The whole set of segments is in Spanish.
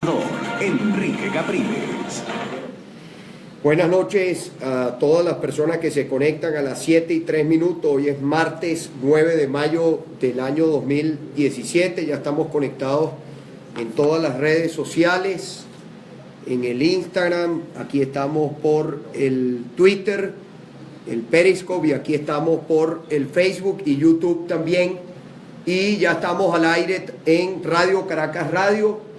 Enrique Capriles. Buenas noches a todas las personas que se conectan a las 7:03. Hoy es martes 9 de mayo del año 2017. Ya estamos conectados en todas las redes sociales, en el Instagram, aquí estamos por el Twitter, el Periscope, y aquí estamos por el Facebook y YouTube también. Y ya estamos al aire en Radio Caracas Radio.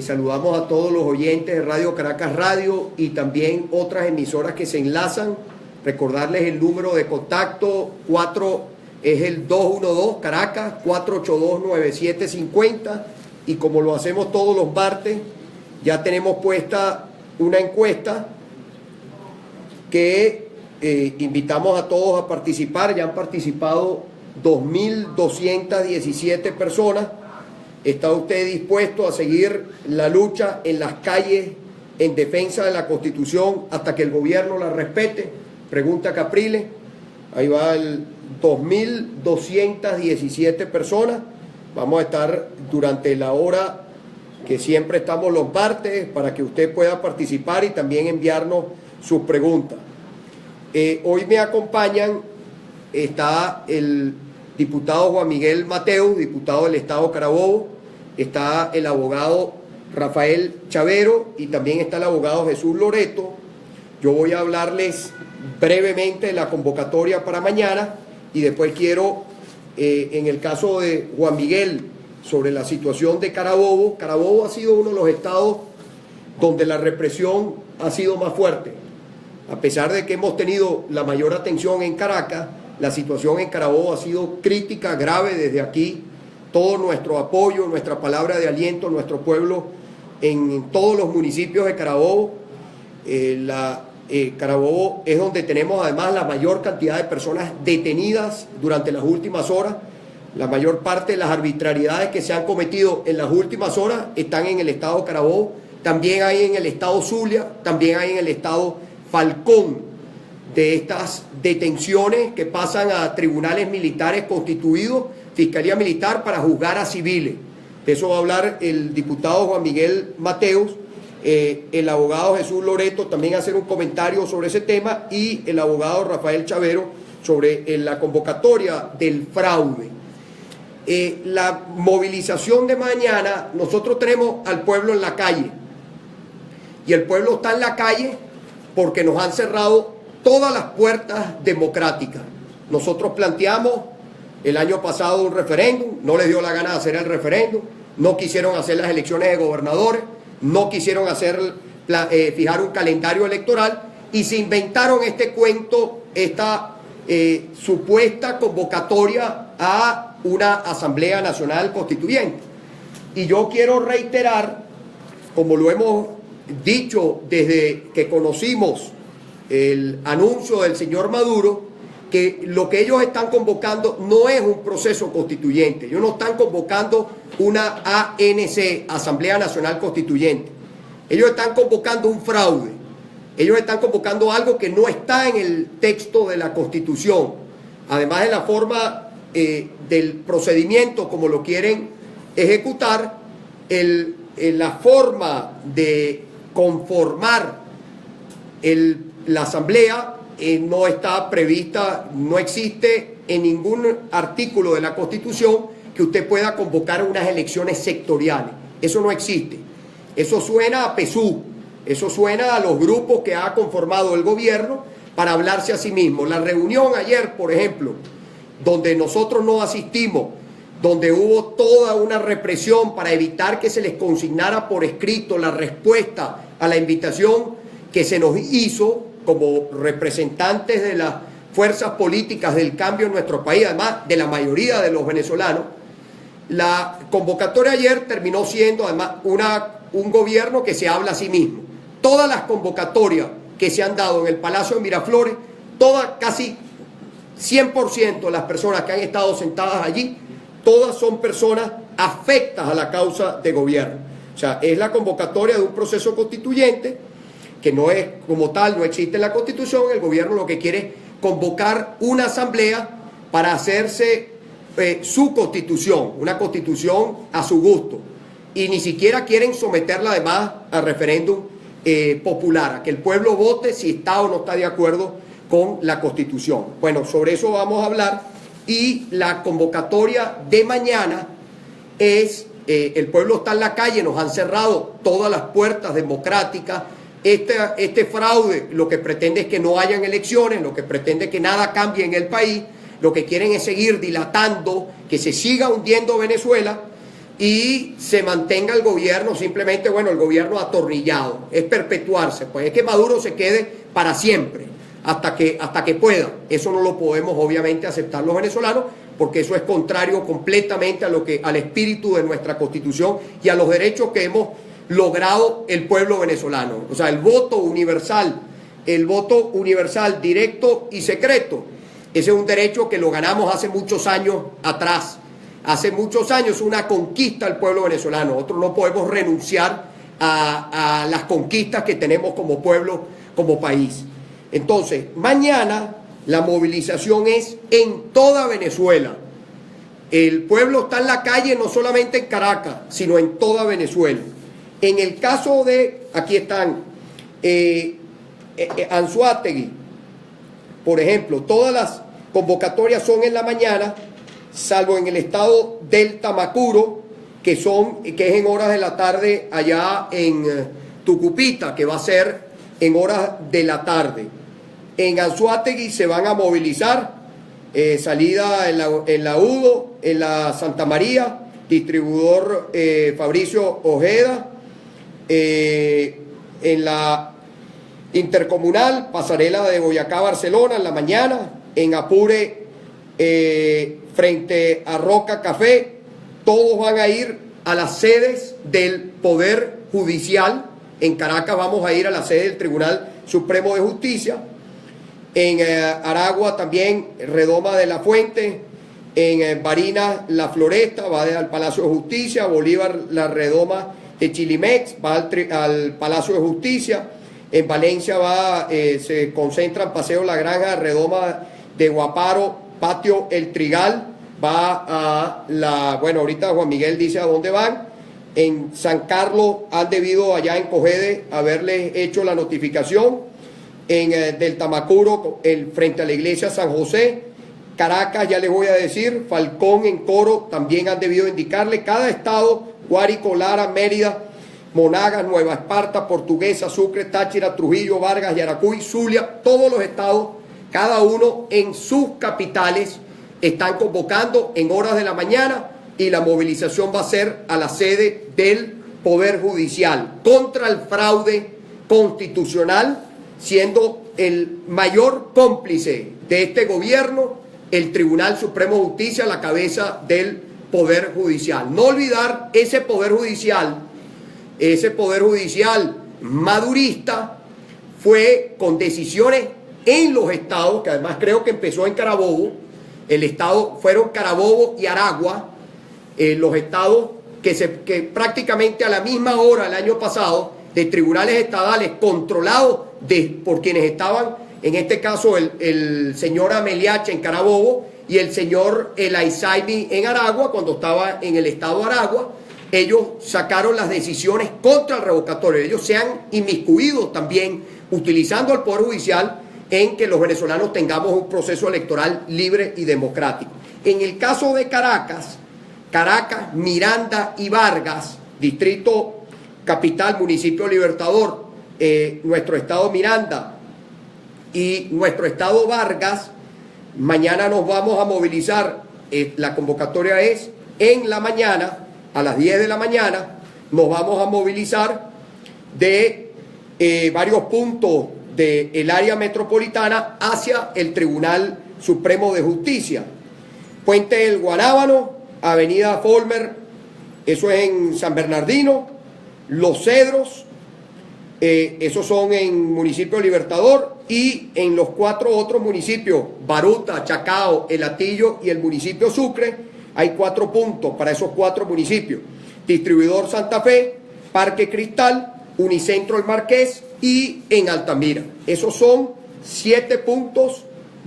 Saludamos a todos los oyentes de Radio Caracas Radio y también otras emisoras que se enlazan. Recordarles el número de contacto: es el 212 Caracas 482-9750, y como lo hacemos todos los martes, ya tenemos puesta una encuesta que invitamos a todos a participar. Ya han participado 2.217 personas. ¿Está usted dispuesto a seguir la lucha en las calles en defensa de la Constitución hasta que el gobierno la respete? Pregunta Capriles. Ahí va el 2.217 personas. Vamos a estar durante la hora que siempre estamos los martes para que usted pueda participar y también enviarnos sus preguntas. Hoy me acompañan, está el diputado Juan Miguel Mateus, diputado del Estado Carabobo, está el abogado Rafael Chavero y también está el abogado Jesús Loreto. Yo voy a hablarles brevemente de la convocatoria para mañana y después quiero, en el caso de Juan Miguel, sobre la situación de Carabobo. Carabobo ha sido uno de los estados donde la represión ha sido más fuerte. A pesar de que hemos tenido la mayor atención en Caracas, la situación en Carabobo ha sido crítica, grave. Desde aquí, todo nuestro apoyo, nuestra palabra de aliento a nuestro pueblo en todos los municipios de Carabobo. Carabobo es donde tenemos además la mayor cantidad de personas detenidas durante las últimas horas. La mayor parte de las arbitrariedades que se han cometido en las últimas horas están en el estado Carabobo. También hay en el estado Zulia, también hay en el estado Falcón, de estas detenciones que pasan a tribunales militares constituidos, Fiscalía Militar, para juzgar a civiles. De eso va a hablar el diputado Juan Miguel Mateus, el abogado Jesús Loreto también hacer un comentario sobre ese tema, y el abogado Rafael Chavero sobre la convocatoria del fraude. La movilización de mañana, nosotros tenemos al pueblo en la calle, y el pueblo está en la calle porque nos han cerrado todas las puertas democráticas. Nosotros planteamos el año pasado un referéndum, no les dio la gana de hacer el referéndum, no quisieron hacer las elecciones de gobernadores, no quisieron fijar un calendario electoral, y se inventaron este cuento, esta supuesta convocatoria a una Asamblea Nacional Constituyente. Y yo quiero reiterar, como lo hemos dicho desde que conocimos el anuncio del señor Maduro, que lo que ellos están convocando no es un proceso constituyente. Ellos no están convocando una ANC, Asamblea Nacional Constituyente. Ellos están convocando un fraude. Ellos están convocando algo que no está en el texto de la Constitución. Además de la forma del procedimiento como lo quieren ejecutar, la forma de conformar la Asamblea no está prevista, no existe en ningún artículo de la Constitución que usted pueda convocar unas elecciones sectoriales. Eso no existe. Eso suena a PSUV, eso suena a los grupos que ha conformado el gobierno para hablarse a sí mismo. La reunión ayer, por ejemplo, donde nosotros no asistimos, donde hubo toda una represión para evitar que se les consignara por escrito la respuesta a la invitación que se nos hizo como representantes de las fuerzas políticas del cambio en nuestro país, además de la mayoría de los venezolanos. La convocatoria ayer terminó siendo además un gobierno que se habla a sí mismo. Todas las convocatorias que se han dado en el Palacio de Miraflores, casi 100% de las personas que han estado sentadas allí, todas son personas afectas a la causa de gobierno. O sea, es la convocatoria de un proceso constituyente que no es como tal, no existe en la Constitución. El gobierno lo que quiere es convocar una asamblea para hacerse su constitución, una constitución a su gusto. y ni siquiera quieren someterla además a referéndum popular, a que el pueblo vote si está o no está de acuerdo con la Constitución. Bueno, sobre eso vamos a hablar, y la convocatoria de mañana es, el pueblo está en la calle, nos han cerrado todas las puertas democráticas. Este fraude lo que pretende es que no hayan elecciones, lo que pretende es que nada cambie en el país, lo que quieren es seguir dilatando, que se siga hundiendo Venezuela y se mantenga el gobierno, simplemente, bueno, el gobierno atornillado, es perpetuarse, pues es que Maduro se quede para siempre, hasta que pueda. Eso no lo podemos obviamente aceptar los venezolanos, porque eso es contrario completamente al espíritu de nuestra Constitución y a los derechos que hemos logrado el pueblo venezolano. O sea, el voto universal directo y secreto, ese es un derecho que lo ganamos hace muchos años atrás. Hace muchos años, una conquista del pueblo venezolano. Nosotros no podemos renunciar a las conquistas que tenemos como pueblo, como país. Entonces, mañana la movilización es en toda Venezuela. El pueblo está en la calle, no solamente en Caracas, sino en toda Venezuela. En el caso de, aquí están, Anzoátegui, por ejemplo, todas las convocatorias son en la mañana, salvo en el estado del Tamacuro, que es en horas de la tarde allá en Tucupita, que va a ser en horas de la tarde. En Anzoátegui se van a movilizar, salida en la UDO, en la Santa María, distribuidor Fabricio Ojeda, en la Intercomunal, pasarela de Boyacá Barcelona en la mañana, en Apure, frente a Roca Café. Todos van a ir a las sedes del Poder Judicial. En Caracas vamos a ir a la sede del Tribunal Supremo de Justicia. En Aragua también, Redoma de la Fuente. En Barinas, La Floresta, va al Palacio de Justicia. Bolívar, La Redoma de Chilimex, va al Palacio de Justicia. En Valencia se concentra en Paseo La Granja, Redoma de Guaparo, Patio El Trigal, va a bueno, ahorita Juan Miguel dice a dónde van. En San Carlos han debido allá en Cogede haberles hecho la notificación. En del Tamacuro, frente a la iglesia San José. Caracas, ya les voy a decir, Falcón en Coro también han debido indicarle. Cada estado, Guárico, Lara, Mérida, Monagas, Nueva Esparta, Portuguesa, Sucre, Táchira, Trujillo, Vargas, Yaracuy, Zulia, todos los estados, cada uno en sus capitales, están convocando en horas de la mañana, y la movilización va a ser a la sede del Poder Judicial contra el fraude constitucional, siendo el mayor cómplice de este gobierno el Tribunal Supremo de Justicia a la cabeza del Poder Judicial. No olvidar ese Poder Judicial madurista, fue con decisiones en los estados, que además creo que empezó en Carabobo. Fueron Carabobo y Aragua, los estados que prácticamente a la misma hora el año pasado, de tribunales estadales controlados por quienes estaban, en este caso el señor Ameliache en Carabobo y el señor El Aizaimi en Aragua, cuando estaba en el estado de Aragua. Ellos sacaron las decisiones contra el revocatorio. Ellos se han inmiscuido también, utilizando el Poder Judicial, en que los venezolanos tengamos un proceso electoral libre y democrático. En el caso de Caracas, Miranda y Vargas, distrito capital, municipio Libertador, nuestro estado Miranda y nuestro estado Vargas, mañana nos vamos a movilizar. La convocatoria es en la mañana, a las 10 de la mañana, nos vamos a movilizar de varios puntos del área metropolitana hacia el Tribunal Supremo de Justicia. Puente del Guanábano, Avenida Folmer, eso es en San Bernardino, Los Cedros, esos son en municipio Libertador, y en los 4 otros municipios, Baruta, Chacao, El Hatillo y el municipio Sucre, hay 4 puntos para esos 4 municipios. Distribuidor Santa Fe, Parque Cristal, Unicentro El Marqués y en Altamira. Esos son 7 puntos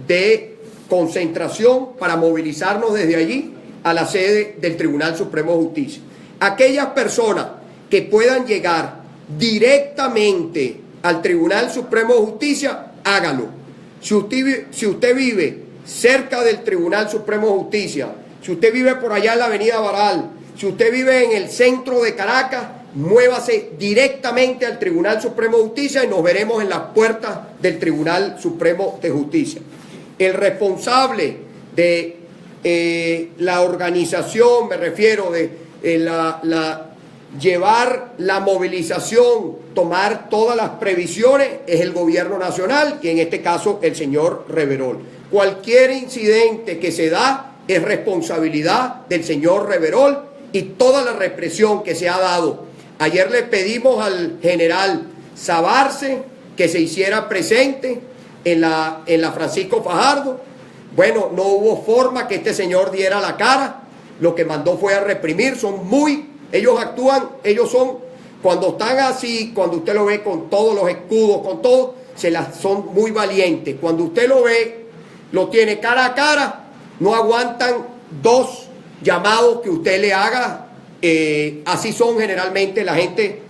de concentración para movilizarnos desde allí a la sede del Tribunal Supremo de Justicia. aquellas personas que puedan llegar directamente al Tribunal Supremo de Justicia, hágalo. Si usted vive cerca del Tribunal Supremo de Justicia, si usted vive por allá en la Avenida Baral, si usted vive en el centro de Caracas, muévase directamente al Tribunal Supremo de Justicia y nos veremos en las puertas del Tribunal Supremo de Justicia. El responsable de la organización, me refiero de llevar la movilización, tomar todas las previsiones, es el gobierno nacional y en este caso el señor Reverol. Cualquier incidente que se da es responsabilidad del señor Reverol y toda la represión que se ha dado. Ayer le pedimos al general Sabarce que se hiciera presente en la Francisco Fajardo. Bueno, no hubo forma que este señor diera la cara. Lo que mandó fue a reprimir. Ellos actúan, ellos son, cuando están así, cuando usted lo ve con todos los escudos, con todo, son muy valientes. Cuando usted lo ve, lo tiene cara a cara, no aguantan dos llamados que usted le haga. Así son generalmente la gente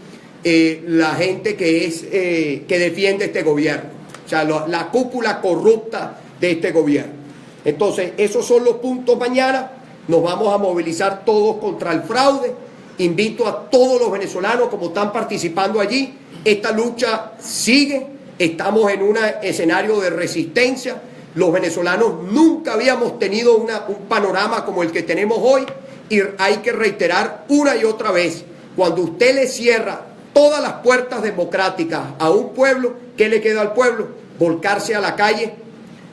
que defiende este gobierno, o sea, la cúpula corrupta de este gobierno. Entonces, esos son los puntos. Mañana nos vamos a movilizar todos contra el fraude. Invito a todos los venezolanos, como están participando allí, esta lucha sigue, estamos en un escenario de resistencia. Los venezolanos nunca habíamos tenido un panorama como el que tenemos hoy. Y hay que reiterar una y otra vez, cuando usted le cierra todas las puertas democráticas a un pueblo, ¿qué le queda al pueblo? Volcarse a la calle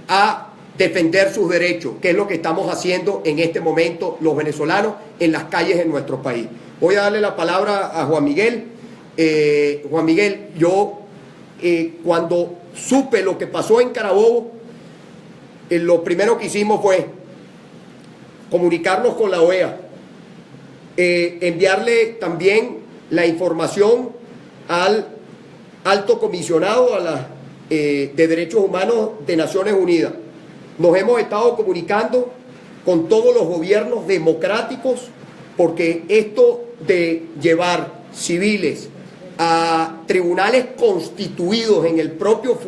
a defender sus derechos, que es lo que estamos haciendo en este momento los venezolanos en las calles de nuestro país. Voy a darle la palabra a Juan Miguel. Juan Miguel, yo cuando supe lo que pasó en Carabobo, lo primero que hicimos fue comunicarnos con la OEA, enviarle también la información al alto comisionado de Derechos Humanos de Naciones Unidas. Nos hemos estado comunicando con todos los gobiernos democráticos, porque esto de llevar civiles a tribunales constituidos en el propio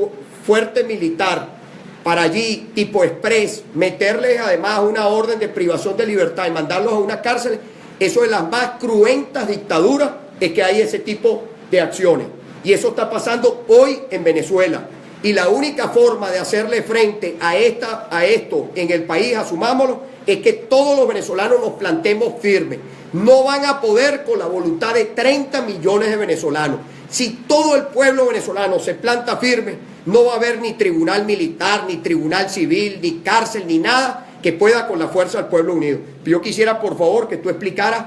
fuerte militar, para allí, tipo express, meterles además una orden de privación de libertad y mandarlos a una cárcel, eso es las más cruentas dictaduras, es que hay ese tipo de acciones. Y eso está pasando hoy en Venezuela. Y la única forma de hacerle frente a esto en el país, asumámoslo, es que todos los venezolanos nos plantemos firmes. No van a poder con la voluntad de 30 millones de venezolanos. Si todo el pueblo venezolano se planta firme, no va a haber ni tribunal militar, ni tribunal civil, ni cárcel, ni nada que pueda con la fuerza del pueblo unido. Yo quisiera, por favor, que tú explicaras,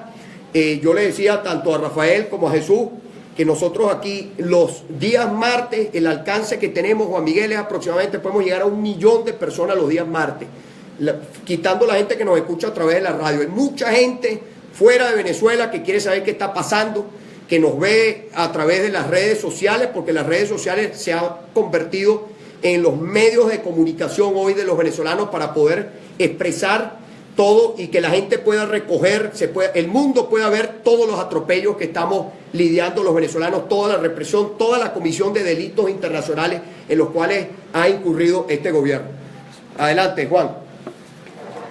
yo le decía tanto a Rafael como a Jesús, que nosotros aquí los días martes, el alcance que tenemos, Juan Miguel, es aproximadamente, podemos llegar a 1 millón de personas los días martes, quitando la gente que nos escucha a través de la radio. Hay mucha gente fuera de Venezuela que quiere saber qué está pasando, que nos ve a través de las redes sociales, porque las redes sociales se han convertido en los medios de comunicación hoy de los venezolanos para poder expresar todo y que la gente pueda recoger, el mundo pueda ver todos los atropellos que estamos lidiando los venezolanos, toda la represión, toda la comisión de delitos internacionales en los cuales ha incurrido este gobierno. Adelante, Juan.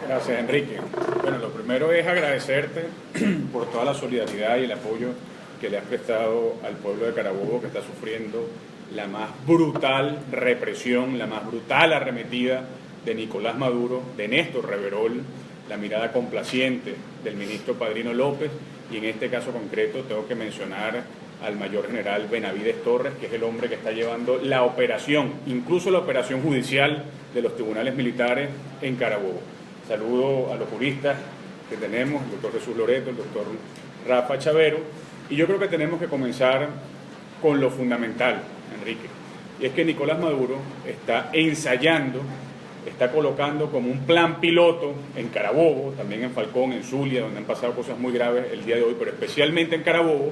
Gracias, Enrique. Bueno, lo primero es agradecerte por toda la solidaridad y el apoyo que le has prestado al pueblo de Carabobo, que está sufriendo la más brutal represión, la más brutal arremetida de Nicolás Maduro, de Néstor Reverol, la mirada complaciente del ministro Padrino López, y en este caso concreto tengo que mencionar al mayor general Benavides Torres, que es el hombre que está llevando la operación, incluso la operación judicial de los tribunales militares en Carabobo. Saludo a los juristas que tenemos, el doctor Jesús Loreto, el doctor Rafa Chavero, y yo creo que tenemos que comenzar con lo fundamental, Enrique, y es que Nicolás Maduro está ensayando, está colocando como un plan piloto en Carabobo, también en Falcón, en Zulia, donde han pasado cosas muy graves el día de hoy, pero especialmente en Carabobo,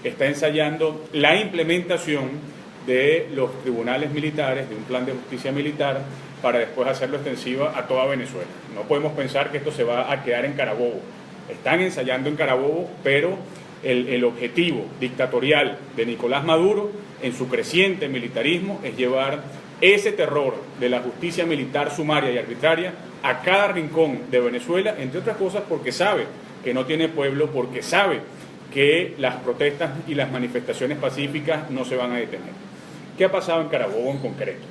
está ensayando la implementación de los tribunales militares, de un plan de justicia militar, para después hacerlo extensiva a toda Venezuela. No podemos pensar que esto se va a quedar en Carabobo. están ensayando en Carabobo, pero el objetivo dictatorial de Nicolás Maduro en su creciente militarismo es llevar ese terror de la justicia militar sumaria y arbitraria a cada rincón de Venezuela, entre otras cosas porque sabe que no tiene pueblo, porque sabe que las protestas y las manifestaciones pacíficas no se van a detener. ¿Qué ha pasado en Carabobo en concreto?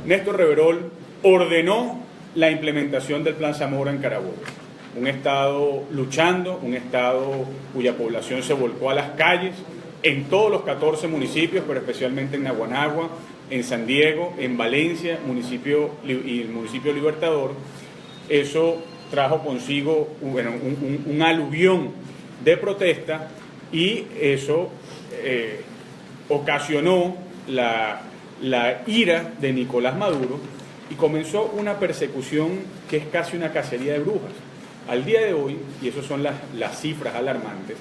Néstor Reverol ordenó la implementación del Plan Zamora en Carabobo, un estado luchando, un estado cuya población se volcó a las calles en todos los 14 municipios, pero especialmente en Naguanagua, en San Diego, en Valencia, y el municipio Libertador. Eso trajo consigo un aluvión de protesta y eso ocasionó la ira de Nicolás Maduro y comenzó una persecución que es casi una cacería de brujas. Al día de hoy, y esas son las cifras alarmantes,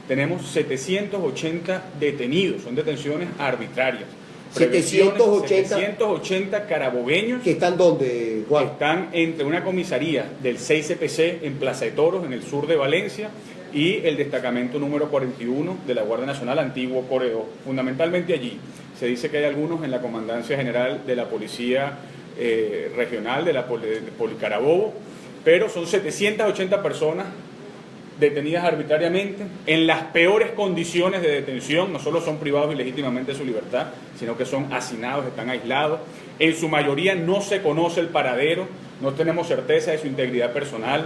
tenemos 780 detenidos, son detenciones arbitrarias. 780 carabobeños. ¿Que están dónde, Juan? Están entre una comisaría del 6CPC en Plaza de Toros, en el sur de Valencia, y el destacamento número 41 de la Guardia Nacional Antiguo Corredor. Fundamentalmente allí. Se dice que hay algunos en la Comandancia General de la Policía Regional de Policarabobo, pero son 780 personas detenidas arbitrariamente, en las peores condiciones de detención. No solo son privados ilegítimamente de su libertad, sino que son hacinados, están aislados. En su mayoría no se conoce el paradero, no tenemos certeza de su integridad personal,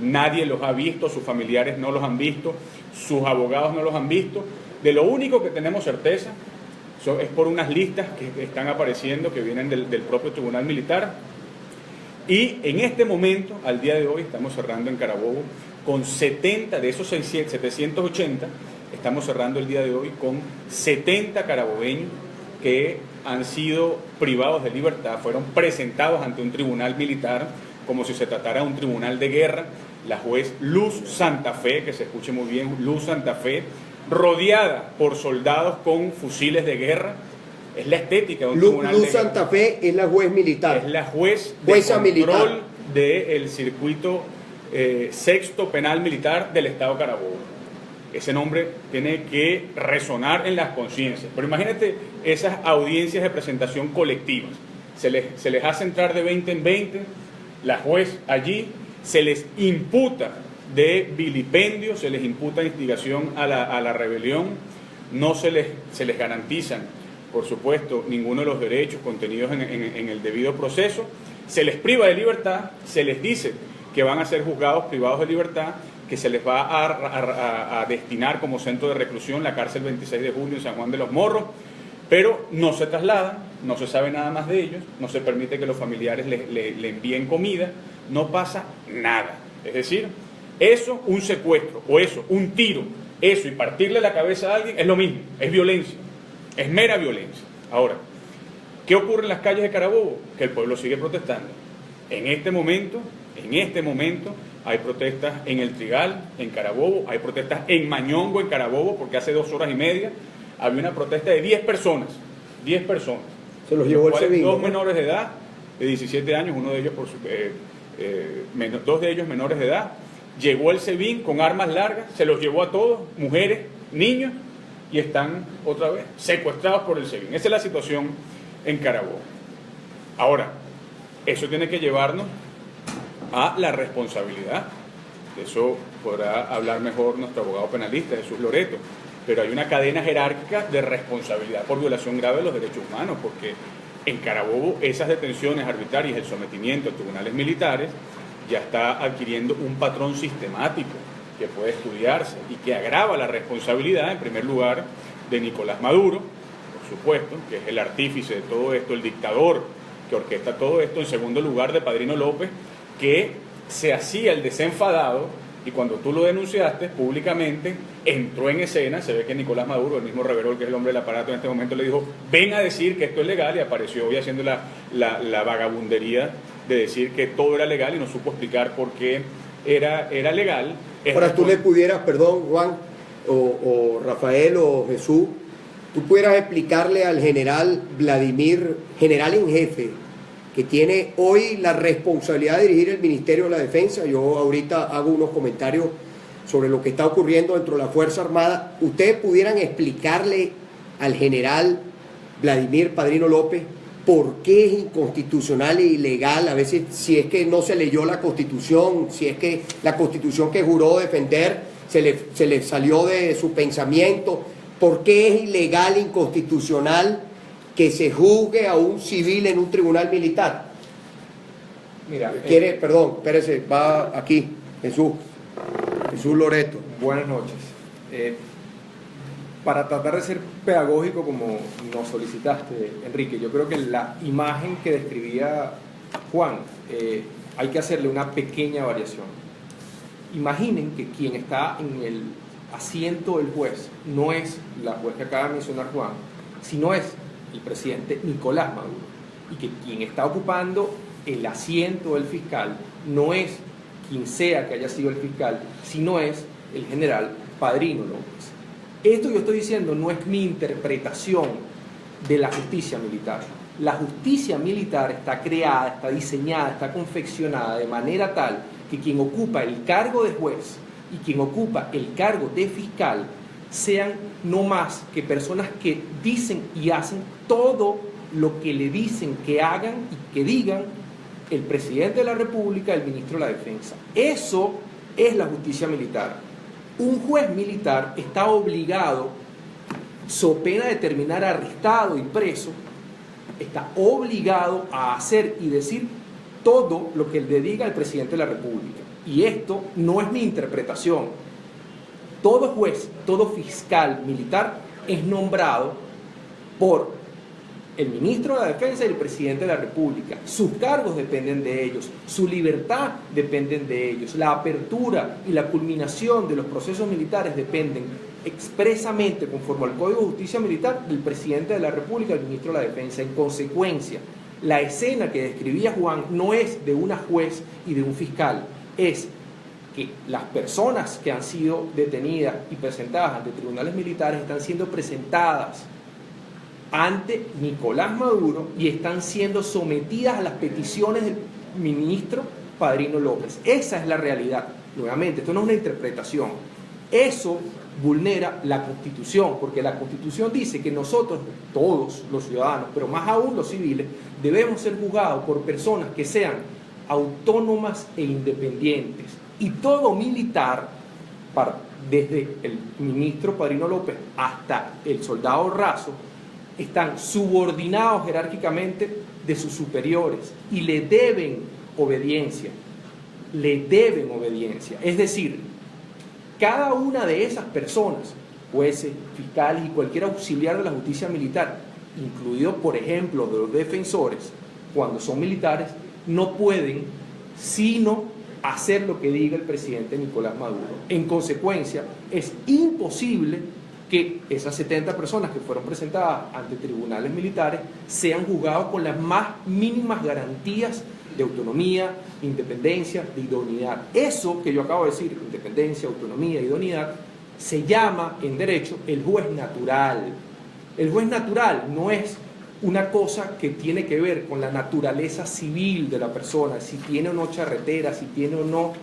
nadie los ha visto, sus familiares no los han visto, sus abogados no los han visto. De lo único que tenemos certeza es por unas listas que están apareciendo, que vienen del propio Tribunal Militar. Y en este momento, al día de hoy, estamos cerrando en Carabobo con 70, de esos 780, estamos cerrando el día de hoy con 70 carabobeños que han sido privados de libertad, fueron presentados ante un tribunal militar como si se tratara de un tribunal de guerra. La juez Luz Santa Fe, que se escuche muy bien, Luz Santa Fe, rodeada por soldados con fusiles de guerra. Es la estética de un tribunal de guerra. Luz Santa Fe es la juez militar. Es la juez de control militar del circuito sexto penal militar del Estado Carabobo. Ese nombre tiene que resonar en las conciencias. Pero imagínate esas audiencias de presentación colectivas. Se les hace entrar de 20 en 20, la juez allí, se les imputa de vilipendio, se les imputa instigación a la rebelión, no se les garantizan, por supuesto, ninguno de los derechos contenidos en el debido proceso, se les priva de libertad, se les dice que van a ser juzgados privados de libertad, que se les va a destinar como centro de reclusión la cárcel 26 de junio en San Juan de los Morros, pero no se trasladan, no se sabe nada más de ellos, no se permite que los familiares le envíen comida, no pasa nada. Es decir, eso, un secuestro, o eso, un tiro, eso y partirle la cabeza a alguien es lo mismo, es violencia, es mera violencia. Ahora, ¿qué ocurre en las calles de Carabobo? Que el pueblo sigue protestando. En este momento hay protestas en El Trigal, en Carabobo, hay protestas en Mañongo, en Carabobo, porque hace 2 horas y media había una protesta de 10 personas. 10 personas. Se los llevó el SEBIN. 2 menores de edad, de 17 años, uno de ellos dos de ellos menores de edad. Llegó el SEBIN con armas largas, se los llevó a todos, mujeres, niños, y están otra vez secuestrados por el SEBIN. Esa es la situación en Carabobo. Ahora, eso tiene que llevarnos a la responsabilidad. De eso podrá hablar mejor nuestro abogado penalista, Jesús Loreto. Pero hay una cadena jerárquica de responsabilidad por violación grave de los derechos humanos, porque en Carabobo esas detenciones arbitrarias, el sometimiento a tribunales militares, ya está adquiriendo un patrón sistemático que puede estudiarse y que agrava la responsabilidad, en primer lugar, de Nicolás Maduro, por supuesto, que es el artífice de todo esto, el dictador que orquesta todo esto, en segundo lugar, de Padrino López, que se hacía el desenfadado, y cuando tú lo denunciaste públicamente, entró en escena. Se ve que Nicolás Maduro, el mismo Reverol, que es el hombre del aparato en este momento, le dijo, ven a decir que esto es legal, y apareció hoy haciendo la vagabundería de decir que todo era legal y no supo explicar por qué era legal. Ahora tú le pudieras, perdón Juan, o Rafael o Jesús, tú pudieras explicarle al general Vladimir, general en jefe que tiene hoy la responsabilidad de dirigir el Ministerio de la Defensa. Yo ahorita hago unos comentarios sobre lo que está ocurriendo dentro de la Fuerza Armada. ¿Ustedes pudieran explicarle al general Vladimir Padrino López por qué es inconstitucional e ilegal? A veces, si es que no se leyó la Constitución, si es que la Constitución que juró defender se le salió de su pensamiento, ¿por qué es ilegal e inconstitucional que se juzgue a un civil en un tribunal militar? Mira, Perdón, espérese, va aquí, Jesús Loreto. buenas noches. Para tratar de ser pedagógico como nos solicitaste, Enrique, yo creo que la imagen que describía Juan, hay que hacerle una pequeña variación. Imaginen que quien está en el asiento del juez no es la juez que acaba de mencionar Juan, sino es el presidente Nicolás Maduro, y que quien está ocupando el asiento del fiscal no es quien sea que haya sido el fiscal, sino es el general Padrino López. Esto yo estoy diciendo no es mi interpretación de la justicia militar. La justicia militar está creada, está diseñada, está confeccionada de manera tal que quien ocupa el cargo de juez y quien ocupa el cargo de fiscal sean no más que personas que dicen y hacen todo lo que le dicen que hagan y que digan el presidente de la República, el ministro de la Defensa. Eso es la justicia militar. Un juez militar está obligado, so pena de terminar arrestado y preso, está obligado a hacer y decir todo lo que le diga el presidente de la República. Y esto no es mi interpretación. Todo juez, todo fiscal militar es nombrado por el ministro de la Defensa y el presidente de la República. Sus cargos dependen de ellos, su libertad depende de ellos, la apertura y la culminación de los procesos militares dependen expresamente, conforme al Código de Justicia Militar, del presidente de la República y del ministro de la Defensa. En consecuencia, la escena que describía Juan no es de una juez y de un fiscal, es que las personas que han sido detenidas y presentadas ante tribunales militares están siendo presentadas ante Nicolás Maduro y están siendo sometidas a las peticiones del ministro Padrino López. Esa es la realidad. Nuevamente, esto no es una interpretación. Eso vulnera la Constitución, porque la Constitución dice que nosotros, todos los ciudadanos, pero más aún los civiles, debemos ser juzgados por personas que sean autónomas e independientes. Y todo militar, desde el ministro Padrino López hasta el soldado raso, están subordinados jerárquicamente de sus superiores y le deben obediencia. Es decir, cada una de esas personas, jueces, fiscales y cualquier auxiliar de la justicia militar, incluido por ejemplo de los defensores, cuando son militares, no pueden sino hacer lo que diga el presidente Nicolás Maduro. En consecuencia, es imposible que esas 70 personas que fueron presentadas ante tribunales militares sean juzgados con las más mínimas garantías de autonomía, independencia, de idoneidad. Eso que yo acabo de decir, independencia, autonomía, idoneidad, se llama en derecho el juez natural. El juez natural no es una cosa que tiene que ver con la naturaleza civil de la persona, si tiene o no charretera, si tiene o no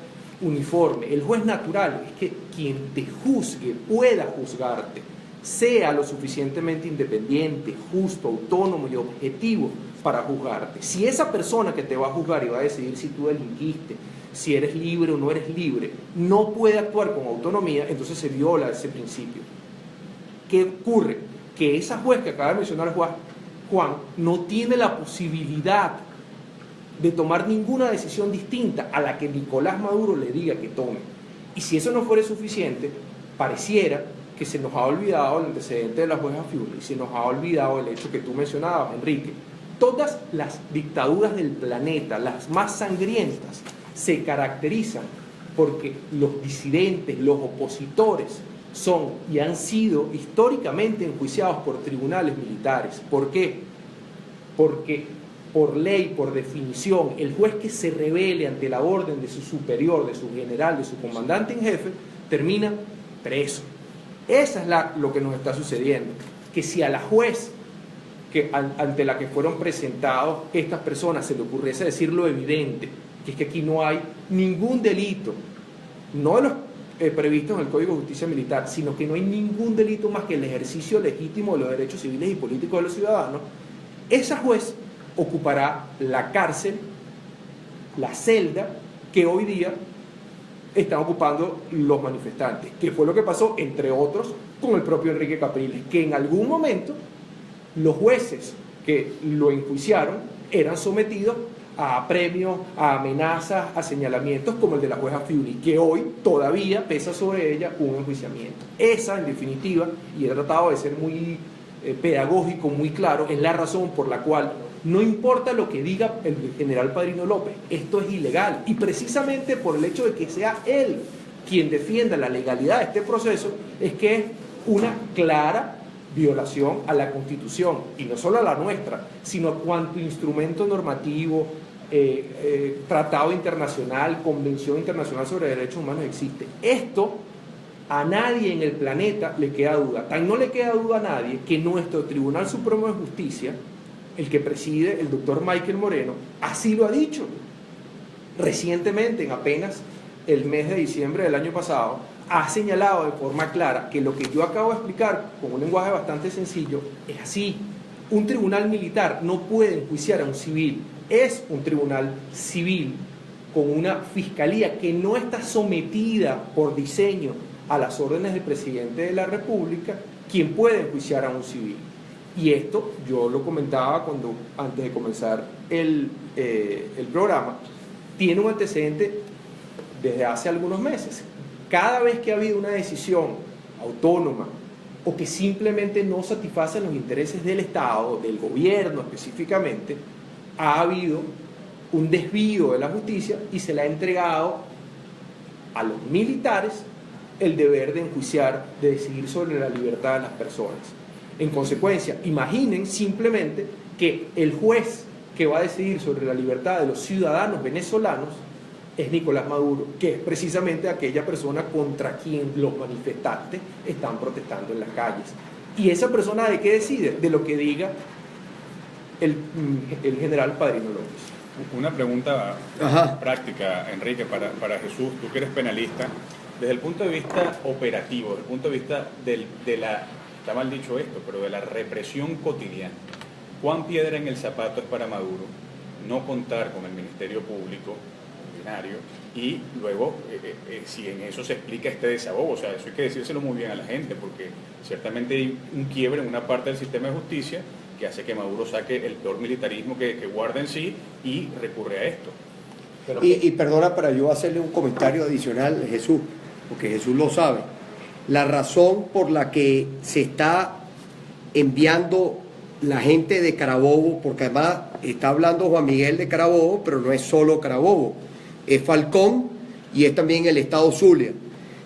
uniforme. El juez natural es que quien te juzgue pueda juzgarte, sea lo suficientemente independiente, justo, autónomo y objetivo para juzgarte. Si esa persona que te va a juzgar y va a decidir si tú delinquiste, si eres libre o no eres libre, no puede actuar con autonomía, entonces se viola ese principio. ¿Qué ocurre? Que esa juez que acaba de mencionar Juan no tiene la posibilidad de tomar ninguna decisión distinta a la que Nicolás Maduro le diga que tome. Y si eso no fuera suficiente, pareciera que se nos ha olvidado el antecedente de la jueza Fiume y se nos ha olvidado el hecho que tú mencionabas, Enrique. Todas las dictaduras del planeta, las más sangrientas, se caracterizan porque los disidentes, los opositores, son y han sido históricamente enjuiciados por tribunales militares. ¿Por qué? Porque por ley, por definición, el juez que se rebele ante la orden de su superior, de su general, de su comandante en jefe, termina preso. Esa es lo que nos está sucediendo, que si a la juez que ante la que fueron presentados estas personas se le ocurriese decir lo evidente, que es que aquí no hay ningún delito, no de los previstos en el Código de Justicia Militar, sino que no hay ningún delito más que el ejercicio legítimo de los derechos civiles y políticos de los ciudadanos, esa juez ocupará la cárcel, la celda que hoy día están ocupando los manifestantes, que fue lo que pasó, entre otros, con el propio Enrique Capriles, que en algún momento los jueces que lo enjuiciaron eran sometidos a premios, a amenazas, a señalamientos como el de la jueza Fiuni, que hoy todavía pesa sobre ella un enjuiciamiento. Esa, en definitiva, y he tratado de ser muy pedagógico, muy claro, es la razón por la cual no importa lo que diga el general Padrino López, esto es ilegal, y precisamente por el hecho de que sea él quien defienda la legalidad de este proceso, es que es una clara violación a la Constitución, y no solo a la nuestra, sino a cuanto instrumento normativo, tratado internacional, convención internacional sobre derechos humanos existe. Esto a nadie en el planeta le queda duda, tan no le queda duda a nadie que nuestro Tribunal Supremo de Justicia, el que preside el doctor Michael Moreno, así lo ha dicho. Recientemente, en apenas el mes de diciembre del año pasado, ha señalado de forma clara que lo que yo acabo de explicar con un lenguaje bastante sencillo es así. Un tribunal militar no puede enjuiciar a un civil, es un tribunal civil con una fiscalía que no está sometida por diseño a las órdenes del presidente de la República, quien puede enjuiciar a un civil. Y esto yo lo comentaba antes de comenzar el programa, tiene un antecedente desde hace algunos meses. Cada vez que ha habido una decisión autónoma o que simplemente no satisface los intereses del Estado, del gobierno específicamente, ha habido un desvío de la justicia y se le ha entregado a los militares el deber de enjuiciar, de decidir sobre la libertad de las personas. En consecuencia, imaginen simplemente que el juez que va a decidir sobre la libertad de los ciudadanos venezolanos es Nicolás Maduro, que es precisamente aquella persona contra quien los manifestantes están protestando en las calles. ¿Y esa persona de qué decide? De lo que diga el general Padrino López. Una pregunta práctica, Enrique, para Jesús, tú que eres penalista, desde el punto de vista operativo, desde el punto de vista de la, está mal dicho esto, pero de la represión cotidiana, ¿cuán piedra en el zapato es para Maduro no contar con el Ministerio Público ordinario y luego si en eso se explica este desahogo? O sea, eso hay que decírselo muy bien a la gente, porque ciertamente hay un quiebre en una parte del sistema de justicia que hace que Maduro saque el peor militarismo que guarda en sí y recurre a esto. Y perdona para yo hacerle un comentario adicional, Jesús, porque Jesús lo sabe. La razón por la que se está enviando la gente de Carabobo, porque además está hablando Juan Miguel de Carabobo, pero no es solo Carabobo, es Falcón y es también el estado Zulia.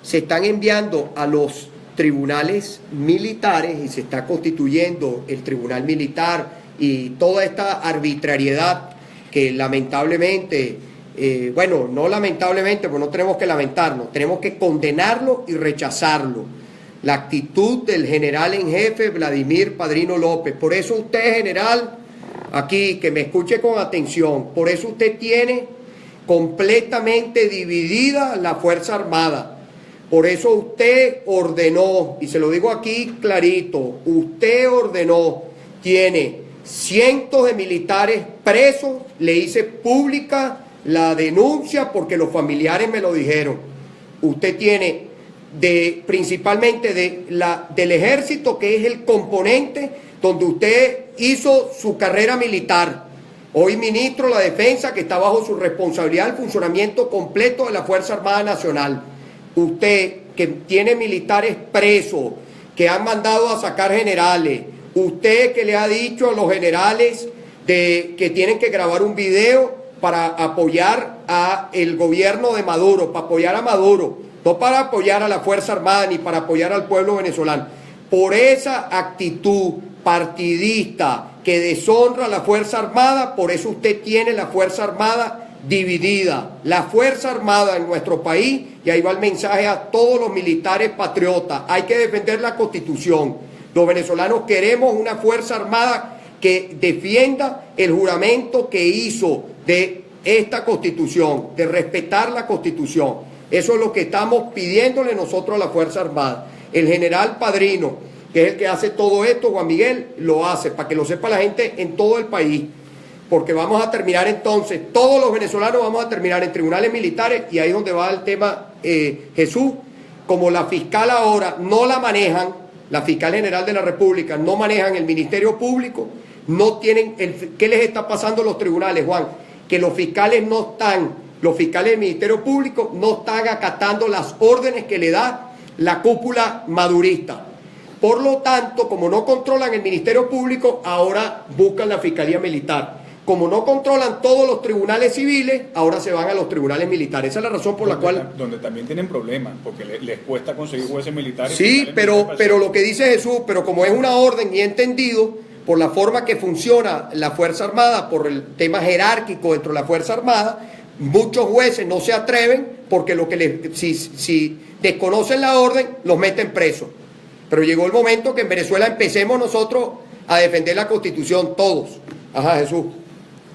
Se están enviando a los tribunales militares y se está constituyendo el tribunal militar y toda esta arbitrariedad que lamentablemente, bueno, no lamentablemente, pues no tenemos que lamentarnos, tenemos que condenarlo y rechazarlo. La actitud del general en jefe Vladimir Padrino López. Por eso usted, general, aquí, que me escuche con atención, por eso usted tiene completamente dividida la Fuerza Armada. Por eso usted ordenó, y se lo digo aquí clarito, usted ordenó, tiene cientos de militares presos, le hice pública la denuncia porque los familiares me lo dijeron. Usted tiene principalmente del ejército, que es el componente donde usted hizo su carrera militar. Hoy ministro de la Defensa, que está bajo su responsabilidad el funcionamiento completo de la Fuerza Armada Nacional. Usted, que tiene militares presos, que han mandado a sacar generales, usted que le ha dicho a los generales que tienen que grabar un video para apoyar a el gobierno de Maduro, para apoyar a Maduro, no para apoyar a la Fuerza Armada ni para apoyar al pueblo venezolano. Por esa actitud partidista que deshonra a la Fuerza Armada, por eso usted tiene la Fuerza Armada dividida. La Fuerza Armada en nuestro país, y ahí va el mensaje a todos los militares patriotas, hay que defender la Constitución. Los venezolanos queremos una Fuerza Armada que defienda el juramento que hizo de esta Constitución, de respetar la Constitución. Eso es lo que estamos pidiéndole nosotros a la Fuerza Armada. El general Padrino, que es el que hace todo esto, Juan Miguel, lo hace, para que lo sepa la gente en todo el país, porque vamos a terminar entonces, todos los venezolanos vamos a terminar en tribunales militares, y ahí es donde va el tema, Jesús, como la fiscal ahora no la manejan, la fiscal general de la República no manejan el Ministerio Público, no tienen, ¿qué les está pasando a los tribunales, Juan? Que los fiscales los fiscales del Ministerio Público no están acatando las órdenes que le da la cúpula madurista. Por lo tanto, como no controlan el Ministerio Público, ahora buscan la Fiscalía Militar. Como no controlan todos los tribunales civiles, ahora se van a los tribunales militares. Esa es la razón por la cual... Donde también tienen problemas, porque les cuesta conseguir jueces militares. Sí, pero lo que dice Jesús, pero como es una orden y entendido, por la forma que funciona la Fuerza Armada, por el tema jerárquico dentro de la Fuerza Armada, muchos jueces no se atreven porque si desconocen la orden, los meten presos. Pero llegó el momento que en Venezuela empecemos nosotros a defender la Constitución todos. Ajá, Jesús.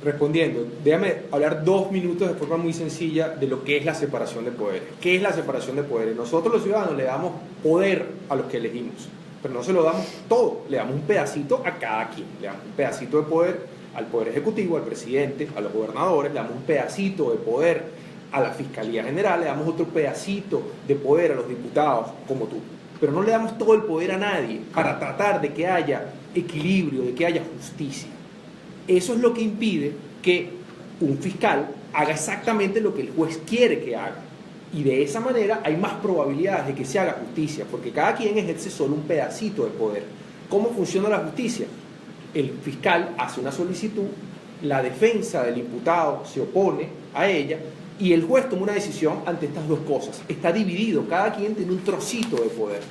Respondiendo, déjame hablar 2 minutos de forma muy sencilla de lo que es la separación de poderes. ¿Qué es la separación de poderes? Nosotros los ciudadanos le damos poder a los que elegimos, pero no se lo damos todo, le damos un pedacito a cada quien, le damos un pedacito de poder al Poder Ejecutivo, al presidente, a los gobernadores, le damos un pedacito de poder a la Fiscalía General, le damos otro pedacito de poder a los diputados, como tú, pero no le damos todo el poder a nadie para tratar de que haya equilibrio, de que haya justicia. Eso es lo que impide que un fiscal haga exactamente lo que el juez quiere que haga. Y de esa manera hay más probabilidades de que se haga justicia, porque cada quien ejerce solo un pedacito de poder. ¿Cómo funciona la justicia? El fiscal hace una solicitud, la defensa del imputado se opone a ella y el juez toma una decisión ante estas dos cosas. Está dividido, cada quien tiene un trocito de poder.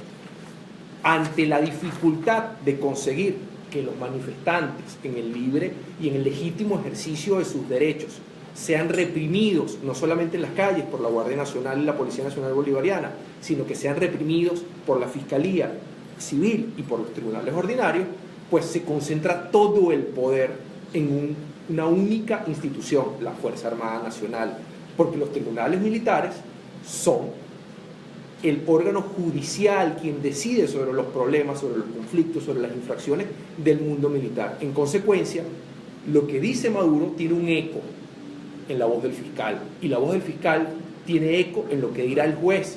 Ante la dificultad de conseguir que los manifestantes en el libre y en el legítimo ejercicio de sus derechos sean reprimidos, no solamente en las calles por la Guardia Nacional y la Policía Nacional Bolivariana, sino que sean reprimidos por la Fiscalía Civil y por los tribunales ordinarios, pues se concentra todo el poder en una única institución, la Fuerza Armada Nacional, porque los tribunales militares son el órgano judicial quien decide sobre los problemas, sobre los conflictos, sobre las infracciones del mundo militar. En consecuencia, lo que dice Maduro tiene un eco en la voz del fiscal, y la voz del fiscal tiene eco en lo que dirá el juez.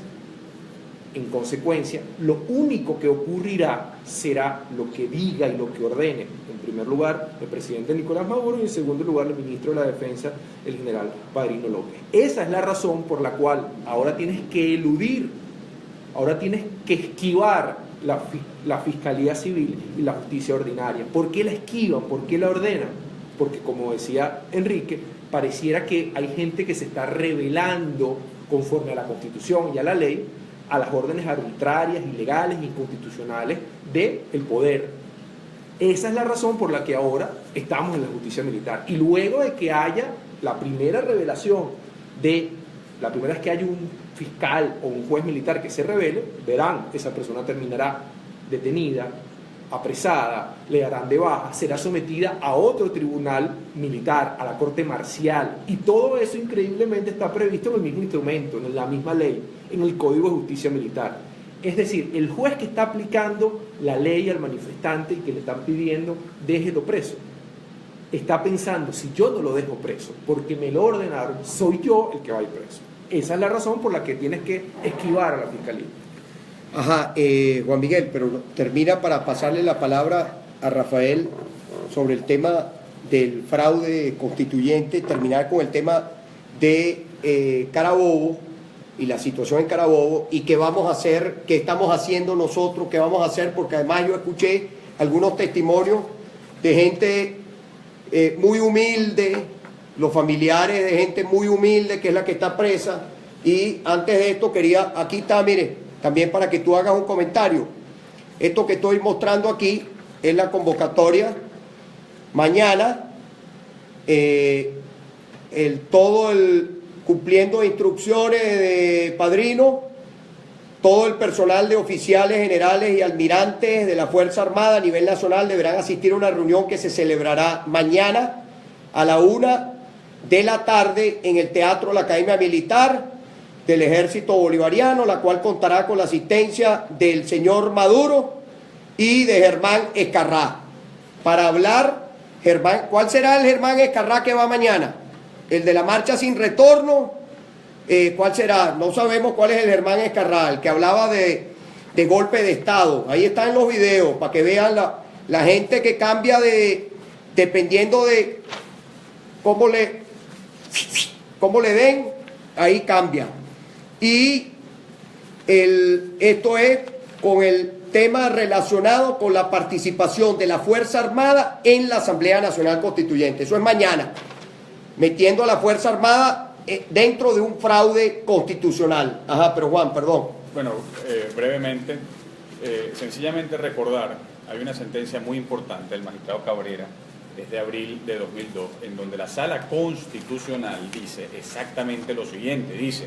En consecuencia, lo único que ocurrirá será lo que diga y lo que ordene, en primer lugar, el presidente Nicolás Maduro y en segundo lugar, el ministro de la Defensa, el general Padrino López. Esa es la razón por la cual ahora tienes que eludir, ahora tienes que esquivar la Fiscalía Civil y la Justicia Ordinaria. ¿Por qué la esquivan? ¿Por qué la ordenan? Porque, como decía Enrique, pareciera que hay gente que se está rebelando conforme a la Constitución y a la ley, a las órdenes arbitrarias, ilegales, inconstitucionales del poder. Esa es la razón por la que ahora estamos en la justicia militar. Y luego de que haya la primera revelación la primera vez que haya un fiscal o un juez militar que se revele, verán, esa persona terminará detenida, apresada, le darán de baja, será sometida a otro tribunal militar, a la corte marcial, y todo eso increíblemente está previsto en el mismo instrumento, en la misma ley, en el Código de Justicia Militar. Es decir, el juez que está aplicando la ley al manifestante y que le están pidiendo déjelo preso, está pensando, si yo no lo dejo preso porque me lo ordenaron, soy yo el que va a ir preso. Esa es la razón por la que tienes que esquivar a la fiscalía. Ajá, Juan Miguel, pero termina para pasarle la palabra a Rafael sobre el tema del fraude constituyente, terminar con el tema de Carabobo y la situación en Carabobo y qué vamos a hacer, qué estamos haciendo nosotros, qué vamos a hacer, porque además yo escuché algunos testimonios de gente muy humilde, los familiares de gente muy humilde que es la que está presa, y antes de esto quería, aquí está, mire, también para que tú hagas un comentario. Esto que estoy mostrando aquí es la convocatoria. Mañana, cumpliendo instrucciones de Padrino, Todo el personal de oficiales, generales y almirantes de la Fuerza Armada a nivel nacional deberán asistir a una reunión que se celebrará mañana a la 1 de la tarde en el Teatro de la Academia Militar del Ejército Bolivariano, la cual contará con la asistencia del señor Maduro y de Germán Escarrá. Para hablar, ¿cuál será el Germán Escarrá que va mañana? ¿El de la marcha sin retorno? ¿Cuál será? No sabemos cuál es el Germán Escarrá, el que hablaba de golpe de Estado. Ahí están los videos para que vean la gente que cambia dependiendo de cómo le den, ahí cambia. Y esto es con el tema relacionado con la participación de la Fuerza Armada en la Asamblea Nacional Constituyente. Eso es mañana, metiendo a la Fuerza Armada dentro de un fraude constitucional. Ajá, pero Juan, perdón. Bueno, brevemente, sencillamente recordar, hay una sentencia muy importante del magistrado Cabrera, desde abril de 2002, en donde la Sala Constitucional dice exactamente lo siguiente, dice,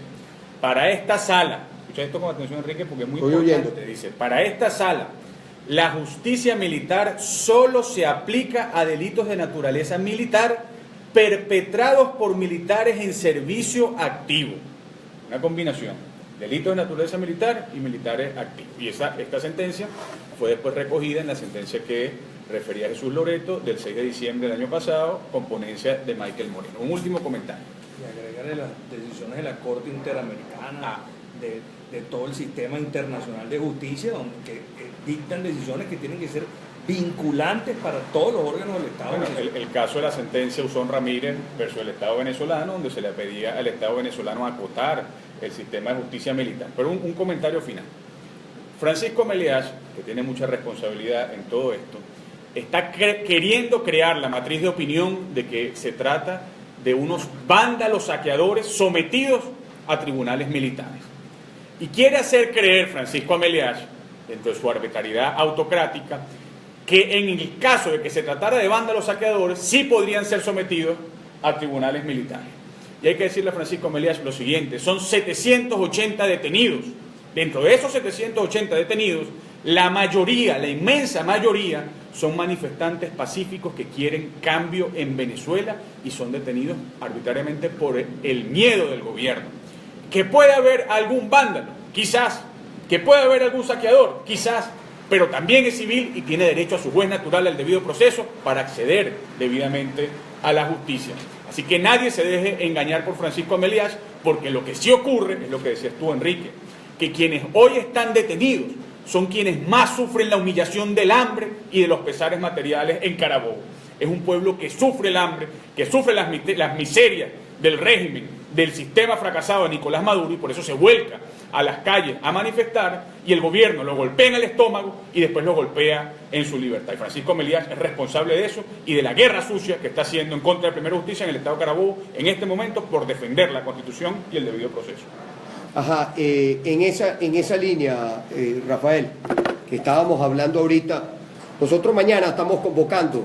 para esta sala, escucha esto con atención Enrique porque es muy importante, dice, para esta sala, la justicia militar solo se aplica a delitos de naturaleza militar perpetrados por militares en servicio activo. Una combinación, delitos de naturaleza militar y militares activos. Y esta sentencia fue después recogida en la sentencia que refería a Jesús Loreto del 6 de diciembre del año pasado, con ponencia de Michael Moreno. Un último comentario. Y agregarle las decisiones de la Corte Interamericana, de todo el sistema internacional de justicia, donde que dictan decisiones que tienen que ser vinculantes para todos los órganos del Estado. Bueno, el caso de la sentencia Usón Ramírez versus el Estado venezolano, donde se le pedía al Estado venezolano acotar el sistema de justicia militar. Pero un comentario final. Francisco Meliás, que tiene mucha responsabilidad en todo esto, está queriendo crear la matriz de opinión de que se trata de unos vándalos saqueadores sometidos a tribunales militares. Y quiere hacer creer Francisco Meliás, dentro de su arbitrariedad autocrática, que en el caso de que se tratara de vándalos saqueadores, sí podrían ser sometidos a tribunales militares. Y hay que decirle a Francisco Meliás lo siguiente, son 780 detenidos. Dentro de esos 780 detenidos, la mayoría, la inmensa mayoría, son manifestantes pacíficos que quieren cambio en Venezuela y son detenidos arbitrariamente por el miedo del gobierno. Que puede haber algún vándalo, quizás. Que puede haber algún saqueador, quizás. Pero también es civil y tiene derecho a su juez natural al debido proceso para acceder debidamente a la justicia. Así que nadie se deje engañar por Francisco Meliás, porque lo que sí ocurre, es lo que decías tú, Enrique, que quienes hoy están detenidos son quienes más sufren la humillación del hambre y de los pesares materiales en Carabobo. Es un pueblo que sufre el hambre, que sufre las miserias del régimen, del sistema fracasado de Nicolás Maduro, y por eso se vuelca a las calles a manifestar, y el gobierno lo golpea en el estómago y después lo golpea en su libertad. Y Francisco Meliás es responsable de eso y de la guerra sucia que está haciendo en contra de Primera Justicia en el Estado de Carabobo en este momento por defender la Constitución y el debido proceso. Ajá, en esa línea, Rafael, que estábamos hablando ahorita, nosotros mañana estamos convocando,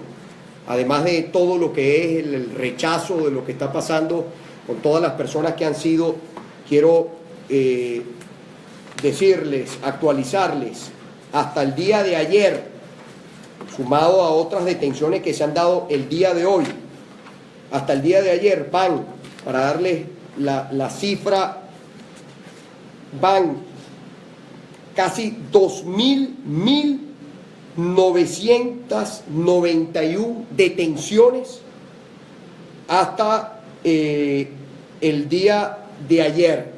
además de todo lo que es el rechazo de lo que está pasando con todas las personas que han sido, quiero decirles, actualizarles, hasta el día de ayer, sumado a otras detenciones que se han dado el día de hoy, hasta el día de ayer van, para darles la cifra, van casi 1.991 detenciones hasta el día de ayer.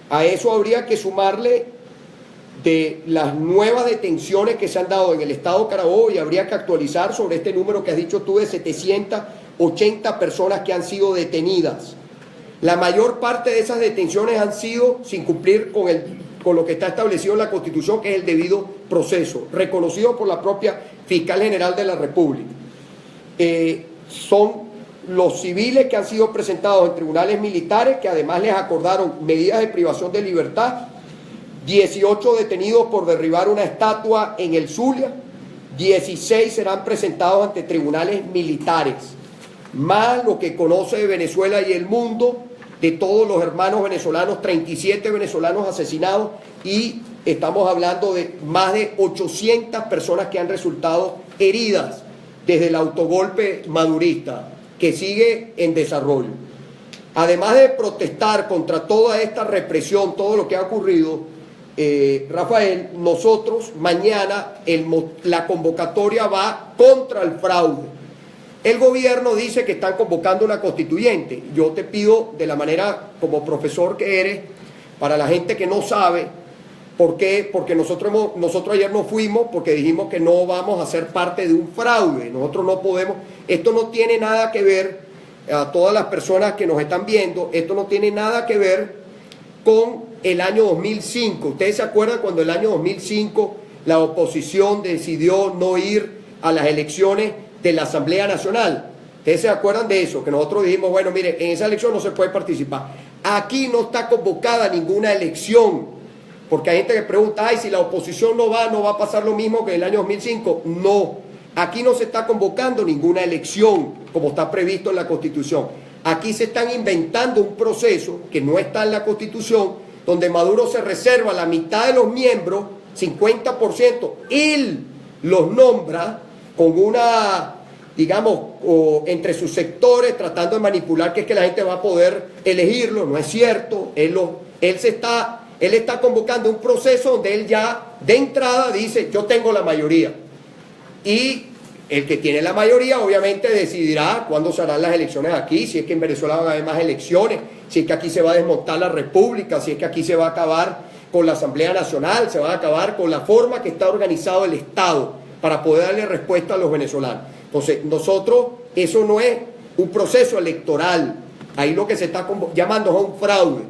A eso habría que sumarle de las nuevas detenciones que se han dado en el estado de Carabobo, y habría que actualizar sobre este número que has dicho tú de 780 personas que han sido detenidas. La mayor parte de esas detenciones han sido sin cumplir con lo que está establecido en la Constitución, que es el debido proceso, reconocido por la propia Fiscal General de la República. Son los civiles que han sido presentados en tribunales militares, que además les acordaron medidas de privación de libertad, 18 detenidos por derribar una estatua en el Zulia, 16 serán presentados ante tribunales militares, más lo que conoce de Venezuela y el mundo, de todos los hermanos venezolanos, 37 venezolanos asesinados, y estamos hablando de más de 800 personas que han resultado heridas desde el autogolpe madurista, que sigue en desarrollo. Además de protestar contra toda esta represión, todo lo que ha ocurrido, Rafael, nosotros mañana la convocatoria va contra el fraude. El gobierno dice que están convocando una constituyente. Yo te pido, de la manera como profesor que eres, para la gente que no sabe, ¿por qué? Porque nosotros ayer no fuimos porque dijimos que no vamos a ser parte de un fraude. Nosotros no podemos, esto no tiene nada que ver, a todas las personas que nos están viendo, esto no tiene nada que ver con el año 2005. ¿Ustedes se acuerdan cuando el año 2005 la oposición decidió no ir a las elecciones de la Asamblea Nacional? ¿Ustedes se acuerdan de eso? Que nosotros dijimos, bueno, mire, en esa elección no se puede participar. Aquí no está convocada ninguna elección, porque hay gente que pregunta, ay, si la oposición no va a pasar lo mismo que en el año 2005. No, aquí no se está convocando ninguna elección, como está previsto en la Constitución. Aquí se están inventando un proceso que no está en la Constitución, donde Maduro se reserva la mitad de los miembros, 50%, él los nombra con una, digamos, entre sus sectores, tratando de manipular que es que la gente va a poder elegirlo. No es cierto. Él está convocando un proceso donde él ya de entrada dice, yo tengo la mayoría. Y el que tiene la mayoría obviamente decidirá cuándo se harán las elecciones aquí, si es que en Venezuela van a haber más elecciones, si es que aquí se va a desmontar la república, si es que aquí se va a acabar con la Asamblea Nacional, se va a acabar con la forma que está organizado el Estado para poder darle respuesta a los venezolanos. Entonces, nosotros, eso no es un proceso electoral, ahí lo que se está llamando es un fraude.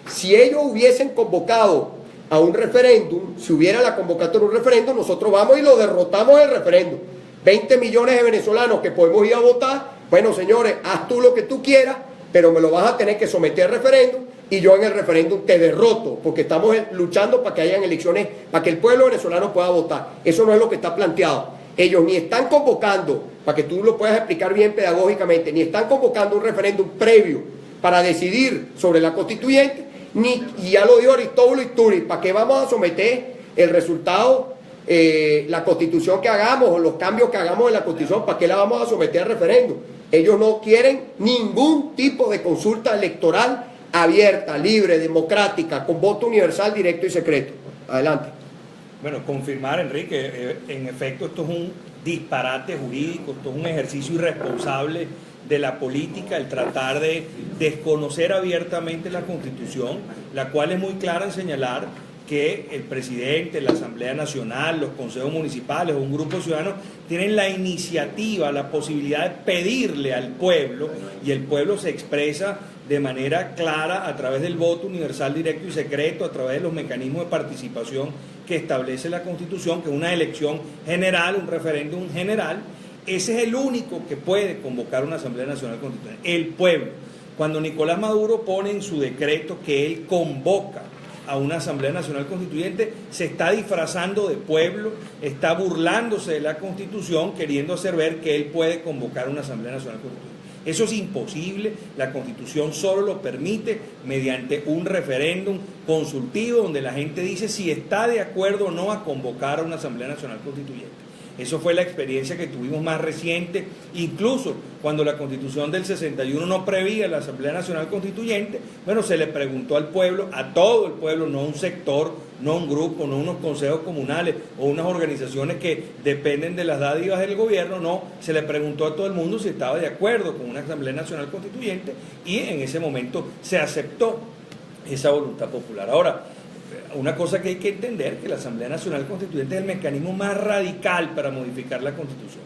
Si ellos hubiesen convocado a un referéndum, si hubiera la convocatoria de un referéndum, nosotros vamos y lo derrotamos en el referéndum. 20 millones de venezolanos que podemos ir a votar, bueno, señores, haz tú lo que tú quieras, pero me lo vas a tener que someter al referéndum, y yo en el referéndum te derroto, porque estamos luchando para que hayan elecciones, para que el pueblo venezolano pueda votar. Eso no es lo que está planteado. Ellos ni están convocando, para que tú lo puedas explicar bien pedagógicamente, ni están convocando un referéndum previo para decidir sobre la constituyente, ni, y ya lo dijo Aristóbulo Istúriz, ¿para qué vamos a someter el resultado, la constitución que hagamos o los cambios que hagamos en la constitución, para qué la vamos a someter al referéndum? Ellos no quieren ningún tipo de consulta electoral abierta, libre, democrática, con voto universal, directo y secreto. Adelante. Bueno, confirmar, Enrique, en efecto esto es un disparate jurídico, esto es un ejercicio irresponsable de la política, el tratar de desconocer abiertamente la Constitución, la cual es muy clara en señalar que el presidente, la Asamblea Nacional, los consejos municipales o un grupo de ciudadanos tienen la iniciativa, la posibilidad de pedirle al pueblo, y el pueblo se expresa de manera clara a través del voto universal, directo y secreto, a través de los mecanismos de participación que establece la Constitución, que es una elección general, un referéndum general. Ese es el único que puede convocar una Asamblea Nacional Constituyente, el pueblo. Cuando Nicolás Maduro pone en su decreto que él convoca a una Asamblea Nacional Constituyente, se está disfrazando de pueblo, está burlándose de la Constitución, queriendo hacer ver que él puede convocar una Asamblea Nacional Constituyente. Eso es imposible, la Constitución solo lo permite mediante un referéndum consultivo donde la gente dice si está de acuerdo o no a convocar a una Asamblea Nacional Constituyente. Eso fue la experiencia que tuvimos más reciente, incluso cuando la Constitución del 61 no prevía la Asamblea Nacional Constituyente. Bueno, se le preguntó al pueblo, a todo el pueblo, no a un sector, no a un grupo, no a unos consejos comunales o unas organizaciones que dependen de las dádivas del gobierno, no, se le preguntó a todo el mundo si estaba de acuerdo con una Asamblea Nacional Constituyente, y en ese momento se aceptó esa voluntad popular. Ahora, una cosa que hay que entender, que la Asamblea Nacional Constituyente es el mecanismo más radical para modificar la Constitución.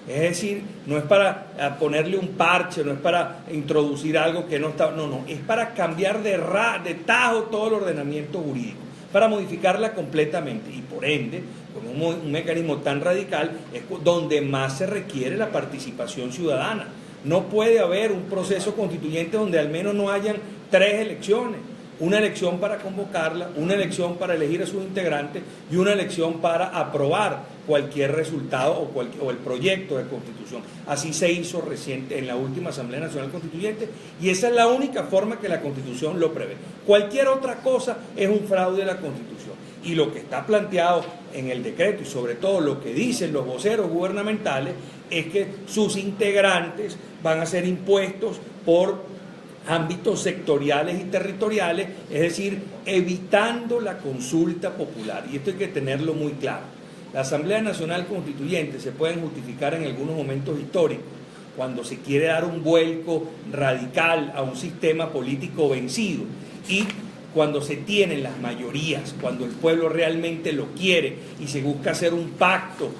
Es decir, no es para ponerle un parche, no es para introducir algo que no está, no, es para cambiar de tajo todo el ordenamiento jurídico, para modificarla completamente, y por ende, con un mecanismo tan radical, es donde más se requiere la participación ciudadana. No puede haber un proceso constituyente donde al menos no hayan 3 elecciones. una elección para convocarla, una elección para elegir a sus integrantes y una elección para aprobar cualquier resultado o el proyecto de constitución. Así se hizo reciente en la última Asamblea Nacional Constituyente y esa es la única forma que la Constitución lo prevé. Cualquier otra cosa es un fraude de la Constitución. Y lo que está planteado en el decreto y sobre todo lo que dicen los voceros gubernamentales es que sus integrantes van a ser impuestos por ámbitos sectoriales y territoriales, es decir, evitando la consulta popular. Y esto hay que tenerlo muy claro. La Asamblea Nacional Constituyente se puede justificar en algunos momentos históricos, cuando se quiere dar un vuelco radical a un sistema político vencido y cuando se tienen las mayorías, cuando el pueblo realmente lo quiere y se busca hacer un pacto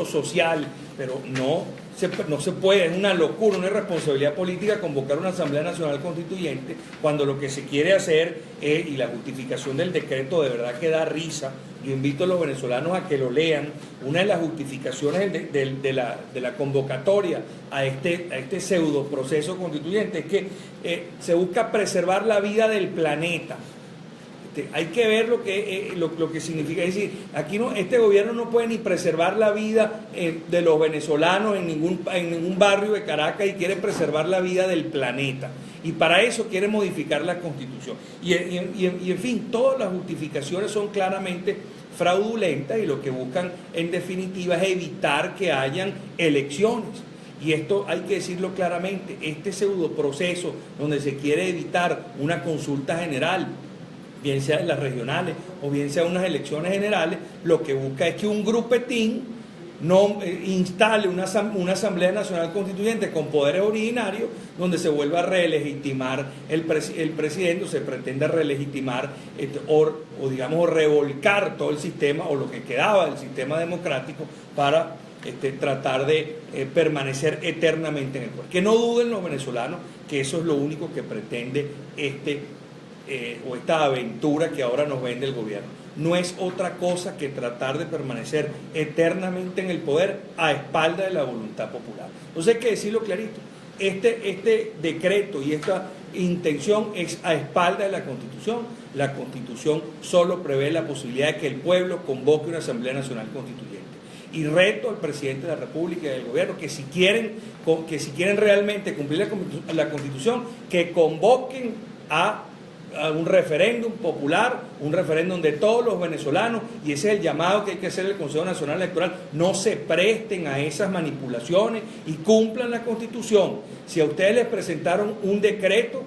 social, pero no se puede, es una locura, una irresponsabilidad política convocar una Asamblea Nacional Constituyente cuando lo que se quiere hacer es, y la justificación del decreto de verdad que da risa. Yo invito a los venezolanos a que lo lean. Una de las justificaciones de la convocatoria a este pseudo proceso constituyente es que se busca preservar la vida del planeta. Hay que ver lo que significa. Es decir, aquí este gobierno no puede ni preservar la vida de los venezolanos en ningún barrio de Caracas y quiere preservar la vida del planeta. Y para eso quiere modificar la Constitución. Y en fin, todas las justificaciones son claramente fraudulentas y lo que buscan en definitiva es evitar que hayan elecciones. Y esto hay que decirlo claramente, este pseudo proceso donde se quiere evitar una consulta general, bien sea en las regionales o bien sea unas elecciones generales, lo que busca es que un grupetín no instale una Asamblea Nacional Constituyente con poderes originarios donde se vuelva a relegitimar el presidente, o se pretenda relegitimar o digamos revolcar todo el sistema o lo que quedaba del sistema democrático para tratar de permanecer eternamente en el poder. Que no duden los venezolanos que eso es lo único que pretende esta aventura que ahora nos vende el gobierno. No es otra cosa que tratar de permanecer eternamente en el poder a espalda de la voluntad popular. Entonces hay que decirlo clarito, este decreto y esta intención es a espalda de la Constitución. La Constitución solo prevé la posibilidad de que el pueblo convoque una Asamblea Nacional Constituyente. Y reto al presidente de la República y al gobierno que si quieren realmente cumplir la Constitución, que convoquen a un referéndum popular, un referéndum de todos los venezolanos, y ese es el llamado que hay que hacer el Consejo Nacional Electoral. No se presten a esas manipulaciones y cumplan la Constitución. Si a ustedes les presentaron un decreto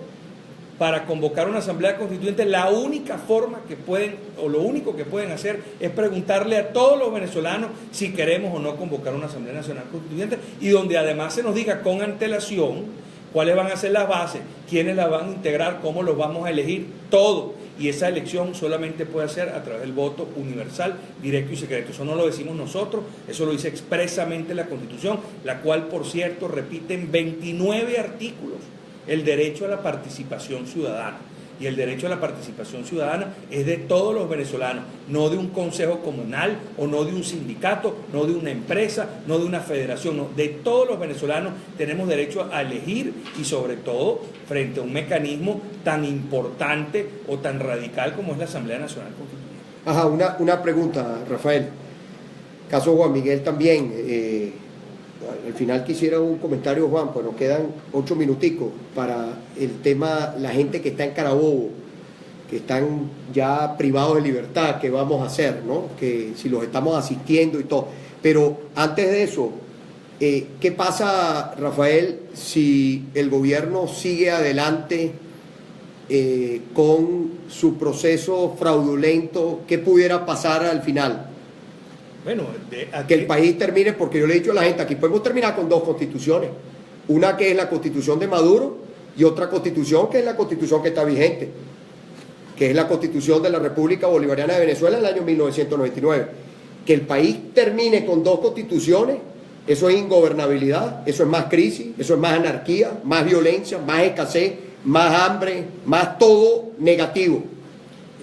para convocar una Asamblea Constituyente, la única forma que pueden, o lo único que pueden hacer es preguntarle a todos los venezolanos si queremos o no convocar una Asamblea Nacional Constituyente, y donde además se nos diga con antelación cuáles van a ser las bases, quiénes las van a integrar, cómo los vamos a elegir, todo. Y esa elección solamente puede ser a través del voto universal, directo y secreto. Eso no lo decimos nosotros, eso lo dice expresamente la Constitución, la cual, por cierto, repite en 29 artículos el derecho a la participación ciudadana. Y el derecho a la participación ciudadana es de todos los venezolanos, no de un consejo comunal o no de un sindicato, no de una empresa, no de una federación, no, de todos los venezolanos tenemos derecho a elegir, y sobre todo frente a un mecanismo tan importante o tan radical como es la Asamblea Nacional Constituyente. Ajá, una pregunta, Rafael. Caso Juan Miguel también. Al final quisiera un comentario, Juan, pues nos quedan 8 minuticos para el tema, la gente que está en Carabobo, que están ya privados de libertad, ¿qué vamos a hacer, no? Que si los estamos asistiendo y todo. Pero antes de eso, ¿qué pasa, Rafael, si el gobierno sigue adelante con su proceso fraudulento? ¿Qué pudiera pasar al final? Bueno, que el país termine, porque yo le he dicho a la gente, aquí podemos terminar con 2 constituciones, una que es la constitución de Maduro y otra constitución que es la constitución que está vigente, que es la constitución de la República Bolivariana de Venezuela del año 1999. Que el país termine con 2 constituciones, eso es ingobernabilidad, eso es más crisis, eso es más anarquía, más violencia, más escasez, más hambre, más todo negativo.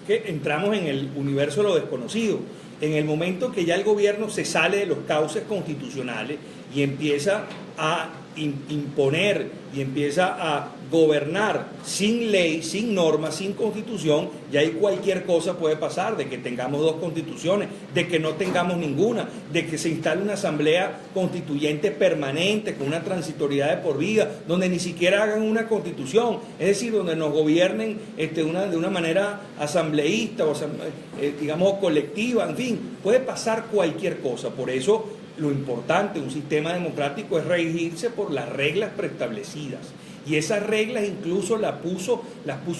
Es que entramos en el universo de lo desconocido. En el momento que ya el gobierno se sale de los cauces constitucionales y empieza a imponer y empieza a gobernar sin ley, sin normas, sin constitución, y ahí cualquier cosa puede pasar, de que tengamos 2 constituciones, de que no tengamos ninguna, de que se instale una asamblea constituyente permanente con una transitoriedad de por vida, donde ni siquiera hagan una constitución, es decir, donde nos gobiernen de una manera asambleísta o digamos colectiva, en fin, puede pasar cualquier cosa. Por eso lo importante de un sistema democrático es regirse por las reglas preestablecidas, y esas reglas incluso las puso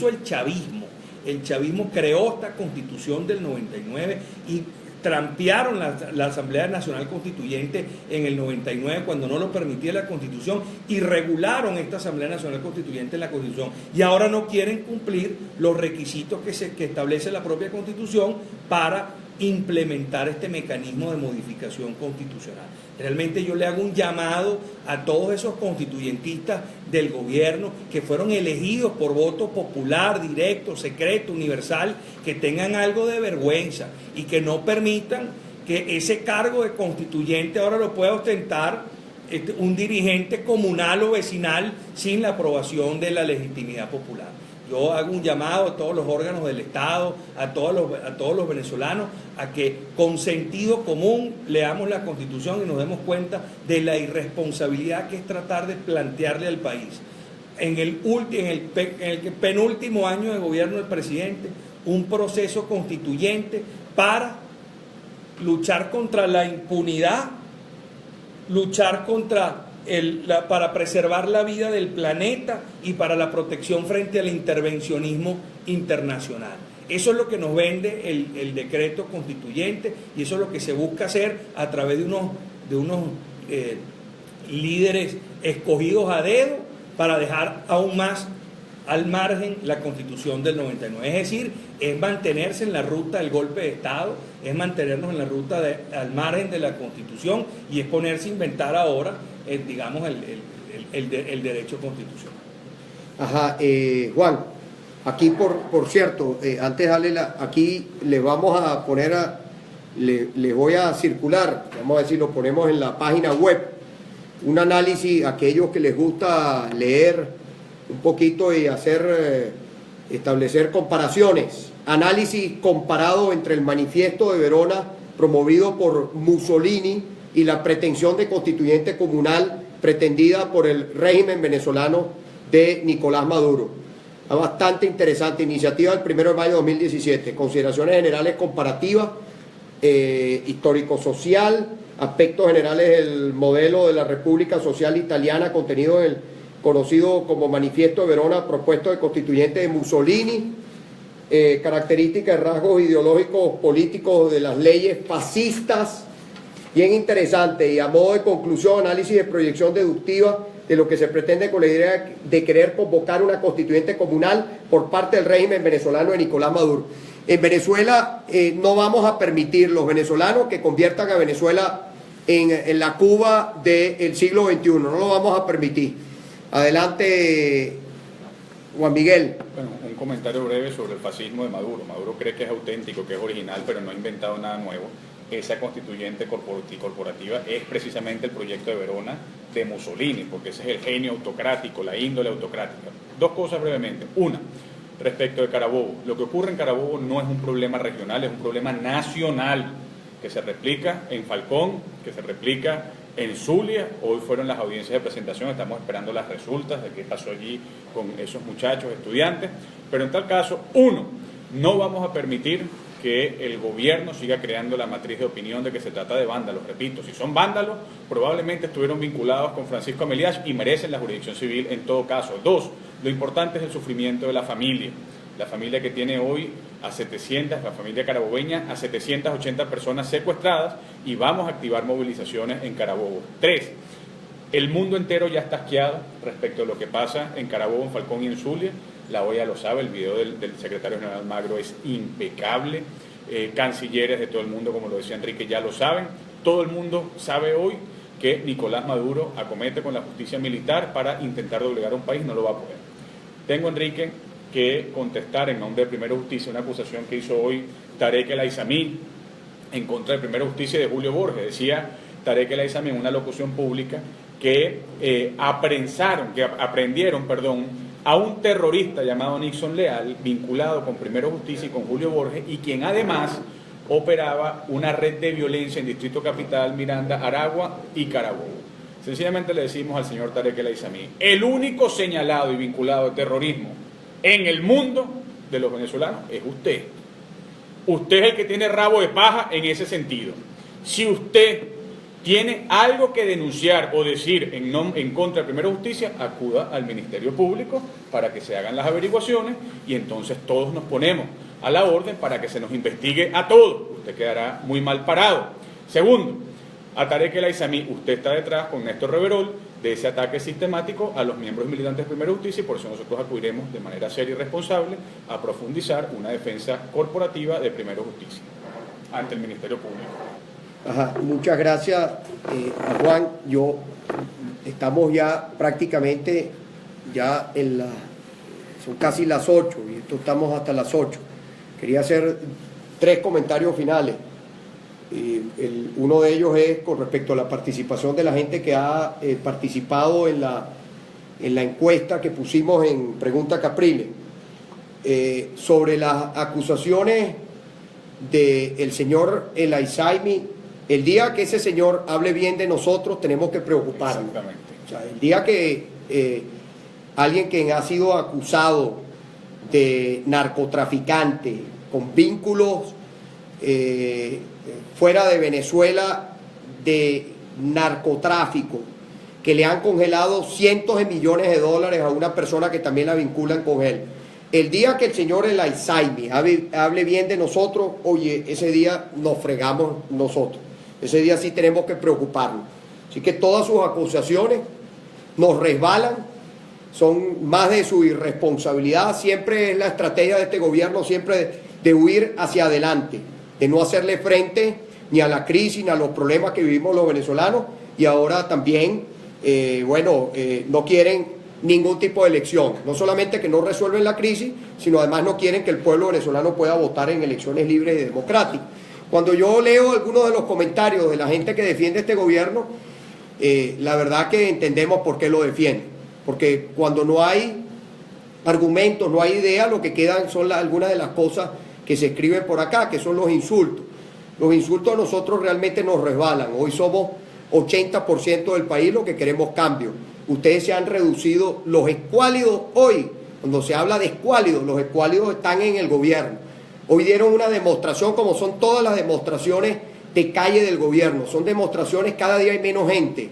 el chavismo. El chavismo creó esta constitución del 99 y trampearon la Asamblea Nacional Constituyente en el 99 cuando no lo permitía la Constitución, y regularon esta Asamblea Nacional Constituyente en la Constitución, y ahora no quieren cumplir los requisitos que establece la propia Constitución para implementar este mecanismo de modificación constitucional. Realmente yo le hago un llamado a todos esos constituyentistas del gobierno que fueron elegidos por voto popular, directo, secreto, universal, que tengan algo de vergüenza y que no permitan que ese cargo de constituyente ahora lo pueda ostentar un dirigente comunal o vecinal sin la aprobación de la legitimidad popular. Yo hago un llamado a todos los órganos del Estado, a todos los venezolanos, a que con sentido común leamos la Constitución y nos demos cuenta de la irresponsabilidad que es tratar de plantearle al país, en el penúltimo año de gobierno del presidente, un proceso constituyente para luchar contra la impunidad, luchar contra para preservar la vida del planeta y para la protección frente al intervencionismo internacional. Eso es lo que nos vende el decreto constituyente, y eso es lo que se busca hacer a través de unos líderes escogidos a dedo para dejar aún más al margen la Constitución del 99. Es decir, es mantenerse en la ruta del golpe de Estado, es mantenernos en la ruta al margen de la Constitución, y es ponerse a inventar ahora digamos, el derecho constitucional. Ajá, Juan, aquí por cierto, antes de darle aquí les vamos a poner, les voy a circular, vamos a decir, lo ponemos en la página web, un análisis a aquellos que les gusta leer un poquito y establecer comparaciones, análisis comparado entre el manifiesto de Verona promovido por Mussolini y la pretensión de constituyente comunal pretendida por el régimen venezolano de Nicolás Maduro. Bastante interesante, iniciativa del 1 de mayo de 2017, consideraciones generales comparativas, histórico-social, aspectos generales del modelo de la República Social Italiana contenido en el conocido como Manifiesto de Verona, propuesto de constituyente de Mussolini, características, rasgos ideológicos políticos de las leyes fascistas. Bien interesante, y a modo de conclusión, análisis de proyección deductiva de lo que se pretende con la idea de querer convocar una constituyente comunal por parte del régimen venezolano de Nicolás Maduro. En Venezuela no vamos a permitir los venezolanos que conviertan a Venezuela en la Cuba del siglo XXI, no lo vamos a permitir. Adelante, Juan Miguel. Bueno, un comentario breve sobre el fascismo de Maduro. Maduro cree que es auténtico, que es original, pero no ha inventado nada nuevo. Esa constituyente corporativa es precisamente el proyecto de Verona de Mussolini, porque ese es el genio autocrático, la índole autocrática. 2 cosas brevemente. Una, respecto de Carabobo. Lo que ocurre en Carabobo no es un problema regional, es un problema nacional, que se replica en Falcón, que se replica en Zulia. Hoy fueron las audiencias de presentación, estamos esperando las resultas de qué pasó allí con esos muchachos, estudiantes. Pero en tal caso, uno, no vamos a permitir que el gobierno siga creando la matriz de opinión de que se trata de vándalos. Repito, si son vándalos, probablemente estuvieron vinculados con Francisco Ameliach y merecen la jurisdicción civil en todo caso. 2, lo importante es el sufrimiento de la familia que tiene hoy a 700, la familia carabobeña, a 780 personas secuestradas, y vamos a activar movilizaciones en Carabobo. 3, el mundo entero ya está asqueado respecto a lo que pasa en Carabobo, en Falcón y en Zulia. La OEA lo sabe, el video del secretario general Magro es impecable, cancilleres de todo el mundo, como lo decía Enrique, ya lo saben. Todo el mundo sabe hoy que Nicolás Maduro acomete con la justicia militar para intentar doblegar a un país, no lo va a poder. Tengo, Enrique, que contestar en nombre de Primero Justicia una acusación que hizo hoy Tarek El Aizami en contra de Primero Justicia y de Julio Borges. Decía Tarek El Aizami en una locución pública que aprendieron, a un terrorista llamado Nixon Leal, vinculado con Primero Justicia y con Julio Borges, y quien además operaba una red de violencia en Distrito Capital, Miranda, Aragua y Carabobo. Sencillamente le decimos al señor Tarek El Aizami, el único señalado y vinculado de terrorismo en el mundo de los venezolanos es usted. Usted es el que tiene rabo de paja en ese sentido. Si usted tiene algo que denunciar o decir en contra de Primera Justicia, acuda al Ministerio Público para que se hagan las averiguaciones y entonces todos nos ponemos a la orden para que se nos investigue a todos. Usted quedará muy mal parado. Segundo, a Tarek El Aizami, usted está detrás con Néstor Reverol de ese ataque sistemático a los miembros militantes de Primera Justicia y por eso nosotros acudiremos de manera seria y responsable a profundizar una defensa corporativa de Primera Justicia ante el Ministerio Público. Ajá, muchas gracias a Juan. Estamos ya prácticamente son casi las 8 y estamos hasta las 8. Quería hacer 3 comentarios finales. Uno de ellos es con respecto a la participación de la gente que ha participado en la encuesta que pusimos en Pregunta Capriles. Sobre las acusaciones del señor El Aizami, el día que ese señor hable bien de nosotros tenemos que preocuparnos. Exactamente. O sea, el día que alguien que ha sido acusado de narcotraficante con vínculos fuera de Venezuela de narcotráfico, que le han congelado cientos de millones de dólares a una persona que también la vinculan con él. El día que el señor El Aizami hable bien de nosotros, oye, ese día nos fregamos nosotros. Ese día sí tenemos que preocuparnos. Así que todas sus acusaciones nos resbalan, son más de su irresponsabilidad. Siempre es la estrategia de este gobierno, siempre de huir hacia adelante, de no hacerle frente ni a la crisis ni a los problemas que vivimos los venezolanos, y ahora también, no quieren ningún tipo de elección. No solamente que no resuelven la crisis, sino además no quieren que el pueblo venezolano pueda votar en elecciones libres y democráticas. Cuando yo leo algunos de los comentarios de la gente que defiende este gobierno, la verdad que entendemos por qué lo defienden. Porque cuando no hay argumentos, no hay ideas, lo que quedan son algunas de las cosas que se escriben por acá, que son los insultos. Los insultos a nosotros realmente nos resbalan. Hoy somos 80% del país los que queremos cambio. Ustedes se han reducido, los escuálidos hoy, cuando se habla de escuálidos, los escuálidos están en el gobierno. Hoy dieron una demostración, como son todas las demostraciones de calle del gobierno. Son demostraciones, cada día hay menos gente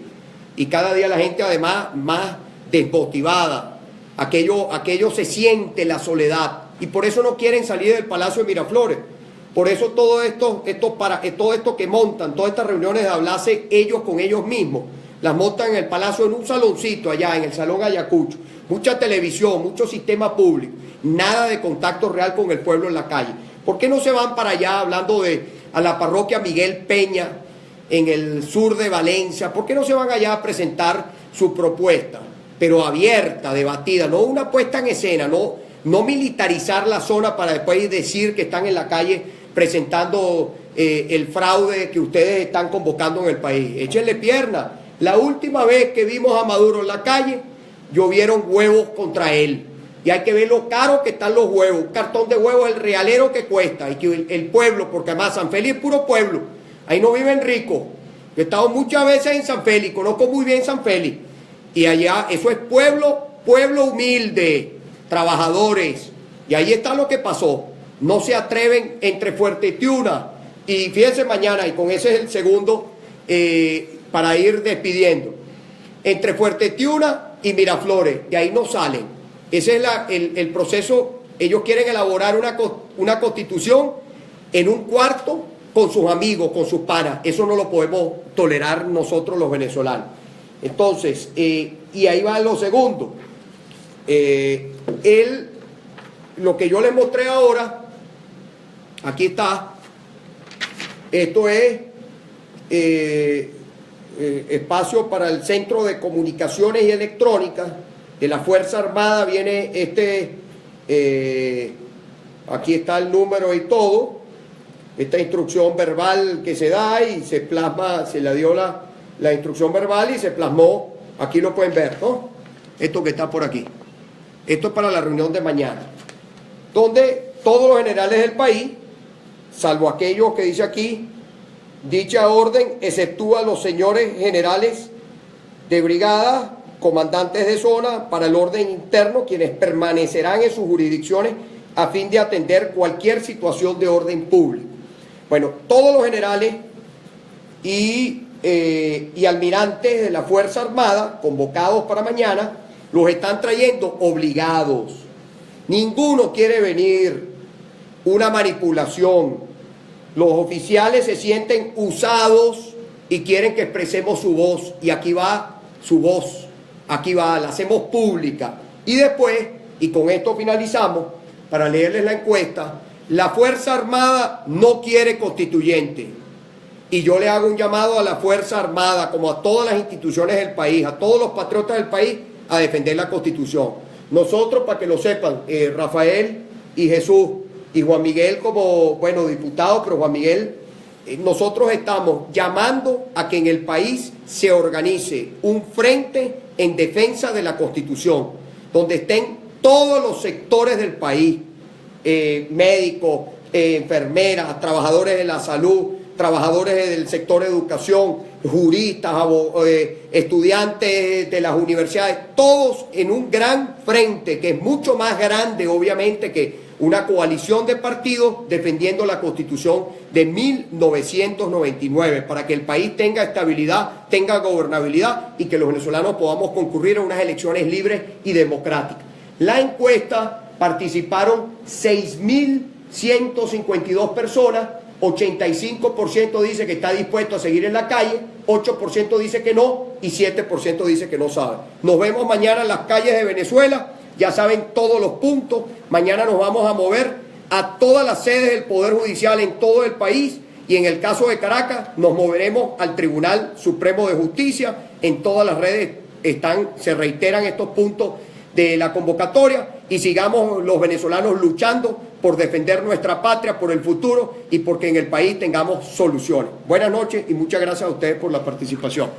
y cada día la gente además más desmotivada. Aquello se siente la soledad y por eso no quieren salir del Palacio de Miraflores. Por eso todo esto que montan, todas estas reuniones de hablarse ellos con ellos mismos, las montan en el Palacio, en un saloncito allá, en el Salón Ayacucho. Mucha televisión, mucho sistema público, nada de contacto real con el pueblo en la calle. ¿Por qué no se van para allá hablando a la parroquia Miguel Peña, en el sur de Valencia? ¿Por qué no se van allá a presentar su propuesta? Pero abierta, debatida, no una puesta en escena, no militarizar la zona para después decir que están en la calle presentando el fraude que ustedes están convocando en el país. Échenle pierna. La última vez que vimos a Maduro en la calle, llovieron huevos contra él. Y hay que ver lo caro que están los huevos. Un cartón de huevos, el realero que cuesta. Y que el pueblo, porque además San Félix es puro pueblo. Ahí no viven ricos. Yo he estado muchas veces en San Félix, conozco muy bien San Félix. Y allá, eso es pueblo humilde, trabajadores. Y ahí está lo que pasó. No se atreven entre Fuerte Tiuna y fíjense mañana, y con ese es el segundo para ir despidiendo. Entre Fuerte Tiuna y Miraflores, de ahí no salen. Ese es el proceso. Ellos quieren elaborar una constitución en un cuarto con sus amigos, con sus panas. Eso no lo podemos tolerar nosotros los venezolanos. Entonces, y ahí va lo segundo. Lo que yo les mostré ahora, aquí está. Esto es espacio para el Centro de Comunicaciones y Electrónica de la Fuerza Armada. Viene aquí está el número y todo, esta instrucción verbal que se da y se plasma, se le dio la instrucción verbal y se plasmó aquí lo pueden ver, ¿no? Esto que está por aquí. Esto es para la reunión de mañana, donde todos los generales del país, salvo aquellos que dice aquí, dicha orden exceptúa los señores generales de brigada, comandantes de zona para el orden interno, quienes permanecerán en sus jurisdicciones a fin de atender cualquier situación de orden público. Bueno, todos los generales y almirantes de la Fuerza Armada convocados para mañana los están trayendo obligados. Ninguno quiere venir, una manipulación. Los oficiales se sienten usados y quieren que expresemos su voz, y aquí va su voz, aquí va, la hacemos pública. Y después, y con esto finalizamos, para leerles la encuesta, la Fuerza Armada no quiere constituyente. Y yo le hago un llamado a la Fuerza Armada, como a todas las instituciones del país, a todos los patriotas del país, a defender la Constitución. Nosotros, para que lo sepan, Rafael y Jesús y Juan Miguel como, bueno, diputado, pero Juan Miguel, nosotros estamos llamando a que en el país se organice un frente en defensa de la Constitución, donde estén todos los sectores del país, médicos, enfermeras, trabajadores de la salud, trabajadores del sector educación, juristas, estudiantes de las universidades, todos en un gran frente que es mucho más grande, obviamente, que una coalición de partidos defendiendo la Constitución de 1999, para que el país tenga estabilidad, tenga gobernabilidad y que los venezolanos podamos concurrir a unas elecciones libres y democráticas. La encuesta participaron 6.152 personas, 85% dice que está dispuesto a seguir en la calle, 8% dice que no y 7% dice que no sabe. Nos vemos mañana en las calles de Venezuela, ya saben todos los puntos. Mañana nos vamos a mover a todas las sedes del Poder Judicial en todo el país, y en el caso de Caracas nos moveremos al Tribunal Supremo de Justicia. En todas las redes se reiteran estos puntos de la convocatoria, y sigamos los venezolanos luchando por defender nuestra patria, por el futuro y porque en el país tengamos soluciones. Buenas noches y muchas gracias a ustedes por la participación.